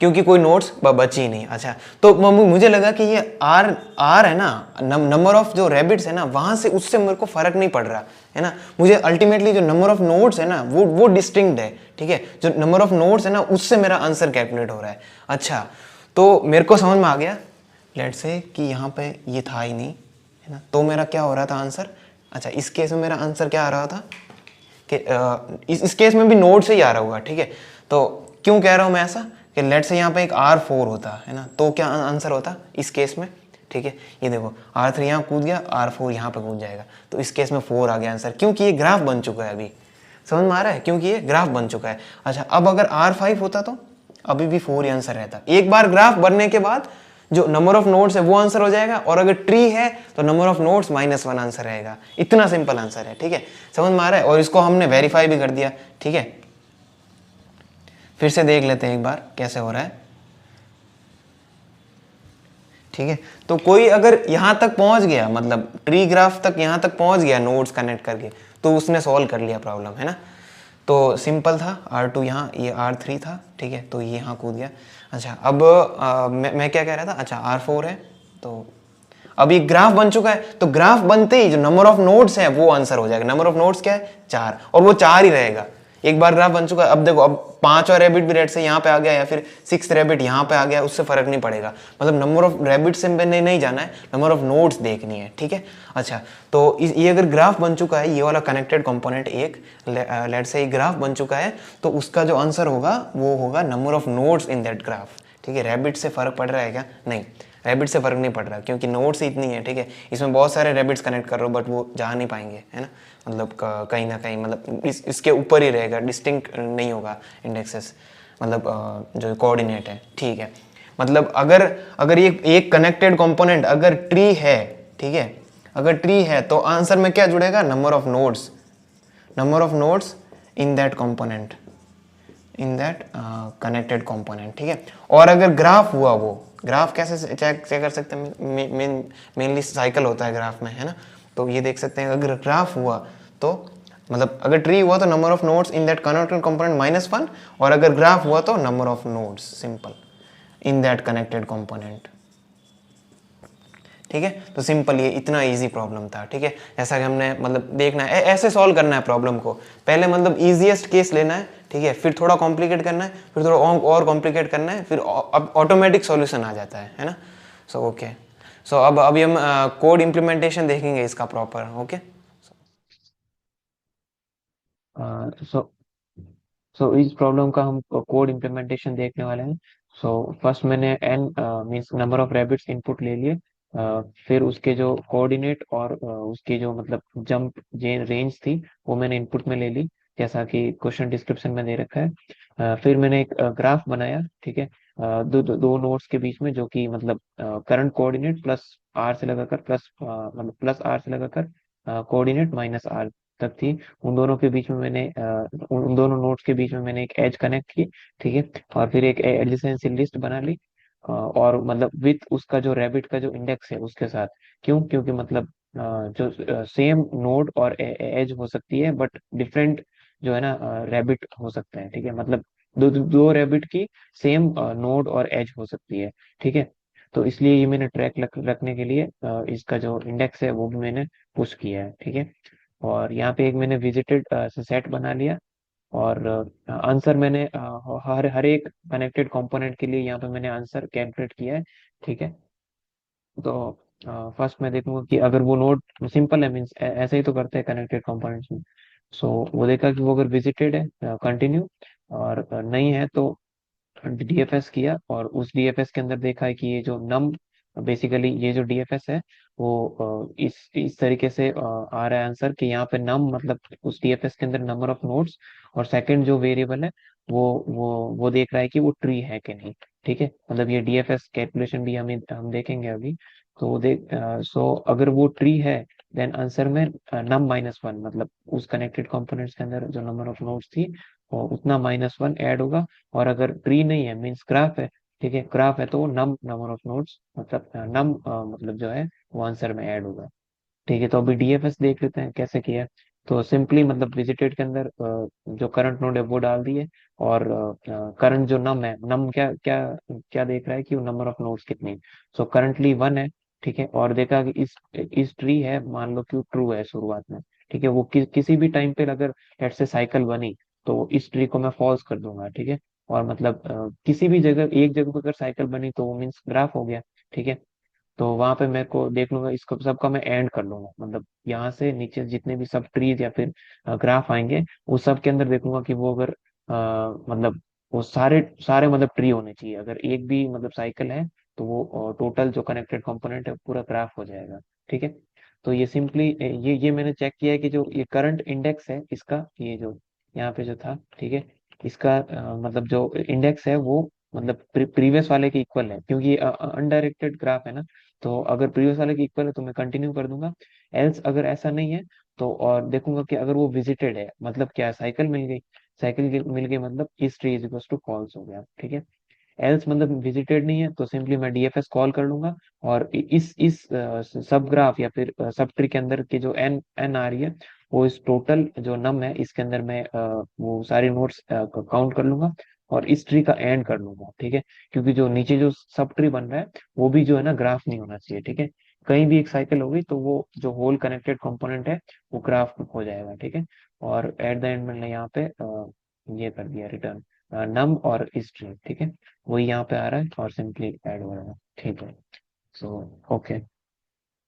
क्योंकि कोई नोट्स बची ही नहीं। अच्छा, तो मुझे लगा कि ये आर है ना, नंबर ऑफ जो रैबिट्स है ना, वहां से उससे मेरे को फर्क नहीं पड़ रहा है ना। मुझे अल्टीमेटली जो नंबर ऑफ नोड्स है ना वो डिस्टिंक्ट है, ठीक है। जो नंबर ऑफ नोड्स है ना उससे मेरा आंसर कैलकुलेट हो रहा है। अच्छा, तो मेरे को समझ में आ गया लेट से कि यहाँ पे ये था ही नहीं, है ना, तो मेरा क्या हो रहा था आंसर। अच्छा, इस केस में मेरा आंसर क्या आ रहा था कि इस केस में भी नोड से ही आ रहा होगा, ठीक है। तो क्यों कह रहा हूँ मैं ऐसा कि लेट से यहाँ पे एक R4 होता है ना, तो क्या आंसर होता इस केस में, ठीक है। ये देखो R3 यहाँ कूद गया, R4 यहाँ पे कूद जाएगा, तो इस केस में 4 आ गया आंसर, क्योंकि ये ग्राफ बन चुका है। अभी समझ में आ रहा है, क्योंकि ये ग्राफ बन चुका है। अच्छा, अब अगर R5 होता तो अभी भी 4 ही आंसर रहता। एक बार ग्राफ बनने के बाद जो नंबर ऑफ नोड्स है वो आंसर हो जाएगा, और अगर ट्री है तो नंबर ऑफ नोड्स -1 आंसर रहेगा। इतना सिंपल आंसर है, ठीक है, समझ में आ रहा है। और इसको हमने वेरीफाई भी कर दिया, ठीक है। फिर से देख लेते हैं एक बार कैसे हो रहा है, ठीक है। तो कोई अगर यहाँ तक पहुंच गया, मतलब ट्री ग्राफ तक यहाँ तक पहुंच गया नोड्स कनेक्ट करके, तो उसने सॉल्व कर लिया प्रॉब्लम, है ना। तो सिंपल था, R2 यहाँ, ये R3 था, ठीक है, तो ये यहाँ कूद गया। अच्छा, अब मैं क्या कह रहा था, अच्छा R4 है, तो अब ये ग्राफ बन चुका है, तो ग्राफ बनते ही जो नंबर ऑफ नोड्स है वो आंसर हो जाएगा। नंबर ऑफ नोड्स क्या है, 4, और वो 4 ही रहेगा। एक बार ग्राफ बन चुका है, अब देखो, अब 5 और रैबिट भी रेट से यहाँ पे आ गया, या फिर 6 रैबिट यहाँ पे आ गया, उससे फर्क नहीं पड़ेगा। मतलब नंबर ऑफ रैबिट से मैंने नहीं जाना है, नंबर ऑफ नोड्स देखनी है, ठीक है। अच्छा, तो ये अगर ग्राफ बन चुका है, ये वाला कनेक्टेड कंपोनेंट एक लेट से ग्राफ बन चुका है, तो उसका जो आंसर होगा वो होगा number of nodes in that graph, ठीक है। रैबिट से फर्क पड़ रहा है क्या? नहीं, रैबिट से फर्क नहीं पड़ रहा, क्योंकि नोड्स इतनी है, ठीक है। इसमें बहुत सारे रैबिट्स कनेक्ट कर रहे हो, बट वो जा नहीं पाएंगे, है ना, मतलब कहीं ना कहीं, मतलब इसके ऊपर ही रहेगा, डिस्टिंक्ट नहीं होगा इंडेक्सेस, मतलब जो कोऑर्डिनेट है, ठीक है। मतलब अगर ये एक कनेक्टेड कंपोनेंट अगर ट्री है, ठीक है, अगर ट्री है तो आंसर में क्या जुड़ेगा, number of nodes in that component, in that connected component, ठीक है। और अगर ग्राफ हुआ, वो ग्राफ कैसे चेक कर सकते हैं, मेनली साइकिल होता है ग्राफ में, है ना। तो ये देख सकते हैं, अगर ग्राफ हुआ तो मतलब अगर ट्री हुआ तो number of nodes in that connected component -1, और अगर ग्राफ हुआ तो number of nodes, simple, in that connected component. ठीक है, तो सिंपल ये इतना इजी प्रॉब्लम था। ठीक है, ऐसा कि हमने मतलब देखना है ऐसे सॉल्व करना है प्रॉब्लम को, पहले मतलब इजीएस्ट केस लेना है, ठीक है, फिर थोड़ा कॉम्प्लिकेट करना है, फिर थोड़ा और कॉम्प्लिकेट करना है, फिर अब ऑटोमेटिक सॉल्यूशन आ जाता है ना। सो ओके, सो अब अभी हम कोड इम्प्लीमेंटेशन देखेंगे इसका प्रॉपर। ओके, सो सो इस प्रॉब्लम का हम कोड इम्प्लीमेंटेशन देखने वाले हैं। सो फर्स्ट मैंने N means number of rabbits input ले लिए। फिर उसके जो कोऑर्डिनेट और उसकी जो मतलब जंप रेंज थी वो मैंने इनपुट में ले ली, जैसा कि क्वेश्चन डिस्क्रिप्शन में दे रखा है। फिर मैंने एक ग्राफ बनाया, ठीक है, दो नोड्स के बीच में, जो कि मतलब करंट कोऑर्डिनेट प्लस आर से लगाकर प्लस मतलब प्लस आर से लगाकर कोऑर्डिनेट माइनस आर तक थी। उन दोनों के बीच में मैंने उन दोनों नोड्स के बीच में मैंने एक एज कनेक्ट की, ठीक है, और फिर एक एडजेसेंसी लिस्ट बना ली, और मतलब विथ उसका जो रैबिट का जो इंडेक्स है उसके साथ। क्यों? क्योंकि मतलब जो सेम नोड और एज हो सकती है, बट डिफरेंट जो है ना रैबिट हो सकते हैं, ठीक है, मतलब दो रैबिट की सेम नोड और एज हो सकती है, ठीक है। तो इसलिए ये मैंने ट्रैक रखने के लिए इसका जो इंडेक्स है वो भी मैंने पुश किया है, ठीक है। और यहाँ पे एक मैंने विजिटेड सेट बना लिया, और आंसर मैंने हर हर एक कनेक्टेड कंपोनेंट के लिए यहाँ पे मैंने आंसर कैलकुलेट किया है, ठीक है। तो फर्स्ट मैं देखूंगा कि अगर वो नोड सिंपल है, मीन्स ऐसे ही तो करते हैं कनेक्टेड कंपोनेंट्स में। सो वो देखा कि वो अगर विजिटेड है कंटिन्यू, और नहीं है तो डीएफएस किया, और उस डीएफएस के अंदर देखा है कि ये जो नम बेसिकली ये जो डीएफएस है वो इस तरीके से आ रहा है आंसर कि यहाँ पे नम मतलब उस डीएफएस के अंदर नंबर ऑफ नोड्स, और सेकंड जो वेरिएबल है वो देख रहा है कि वो ट्री है कि नहीं, ठीक है। मतलब ये डीएफएस कैलकुलेशन भी हम देखेंगे अभी। तो वो देख सो अगर वो ट्री है देन आंसर में नम माइनस वन, मतलब उस कनेक्टेड कंपोनेंट्स के अंदर जो नंबर ऑफ नोड्स थी वो उतना माइनस वन ऐड होगा। और अगर ट्री नहीं है मीन्स ग्राफ है, ठीक है, ग्राफ है, तो वो नम नंबर ऑफ नोड्स मतलब नम मतलब जो है वो आंसर में ऐड होगा, ठीक है। तो अभी डीएफएस देख लेते हैं कैसे किया है। तो सिंपली मतलब विजिटेड के अंदर जो करंट नोड है वो डाल दिए, और करंट जो नम है, नम क्या क्या क्या देख रहा है कि वो नंबर ऑफ नोड्स कितनी। सो करंटली वन है, ठीक है। और देखा कि इस ट्री है, मान लो कि वो ट्रू है शुरुआत में, ठीक है। वो किसी भी टाइम पे अगर लेट्स से साइकिल बनी तो इस ट्री को मैं फॉल्स कर दूंगा, ठीक है। और मतलब किसी भी जगह एक जगह पर अगर साइकिल बनी तो वो मीन्स ग्राफ हो गया, ठीक है। तो वहां पे मेरे को देख लूंगा, इसको सबका मैं एंड कर लूंगा, मतलब यहाँ से नीचे जितने भी सब ट्रीज या फिर ग्राफ आएंगे उस सब के अंदर देखूंगा कि वो अगर मतलब वो सारे सारे मतलब ट्री होने चाहिए। अगर एक भी मतलब साइकिल है तो वो टोटल जो कनेक्टेड कंपोनेंट है पूरा ग्राफ हो जाएगा, ठीक है। तो ये सिंपली ये मैंने चेक किया है कि जो ये करंट इंडेक्स है इसका, ये जो यहाँ पे जो था, ठीक है, इसका मतलब जो इंडेक्स है वो मतलब प्रीवियस वाले के इक्वल है, क्योंकि ये अनडायरेक्टेड ग्राफ है ना। तो अगर प्रीवियस वाले के इक्वल है तो मैं कंटिन्यू कर दूंगा। एल्स अगर ऐसा नहीं है तो और देखूंगा कि अगर वो विजिटेड है, मतलब क्या है, साइकिल मिल गई, मिल गई मतलब इस tree is equal to false हो गया, ठीक है। एल्स मतलब विजिटेड नहीं है तो सिंपली मैं डीएफएस कॉल कर लूंगा, और इस सब ग्राफ या फिर सब ट्री के अंदर की जो एन एन आ रही है वो इस टोटल जो नम है इसके अंदर मैं वो सारे नोट्स काउंट कर लूंगा, और इस ट्री का एंड कर लूंगा, ठीक है। क्योंकि जो नीचे जो सब ट्री बन रहा है वो भी जो है ना ग्राफ नहीं होना चाहिए, ठीक है। कहीं भी एक साइकिल होगी तो वो जो होल कनेक्टेड कंपोनेंट है वो ग्राफ हो जाएगा, ठीक है। और एट द एंड मैंने यहाँ पे ये कर दिया रिटर्न नम और हिस्ट्री, ठीक है। वही यहाँ पे आ रहा है और सिंपली ऐड हो रहा है, ठीक है। So okay.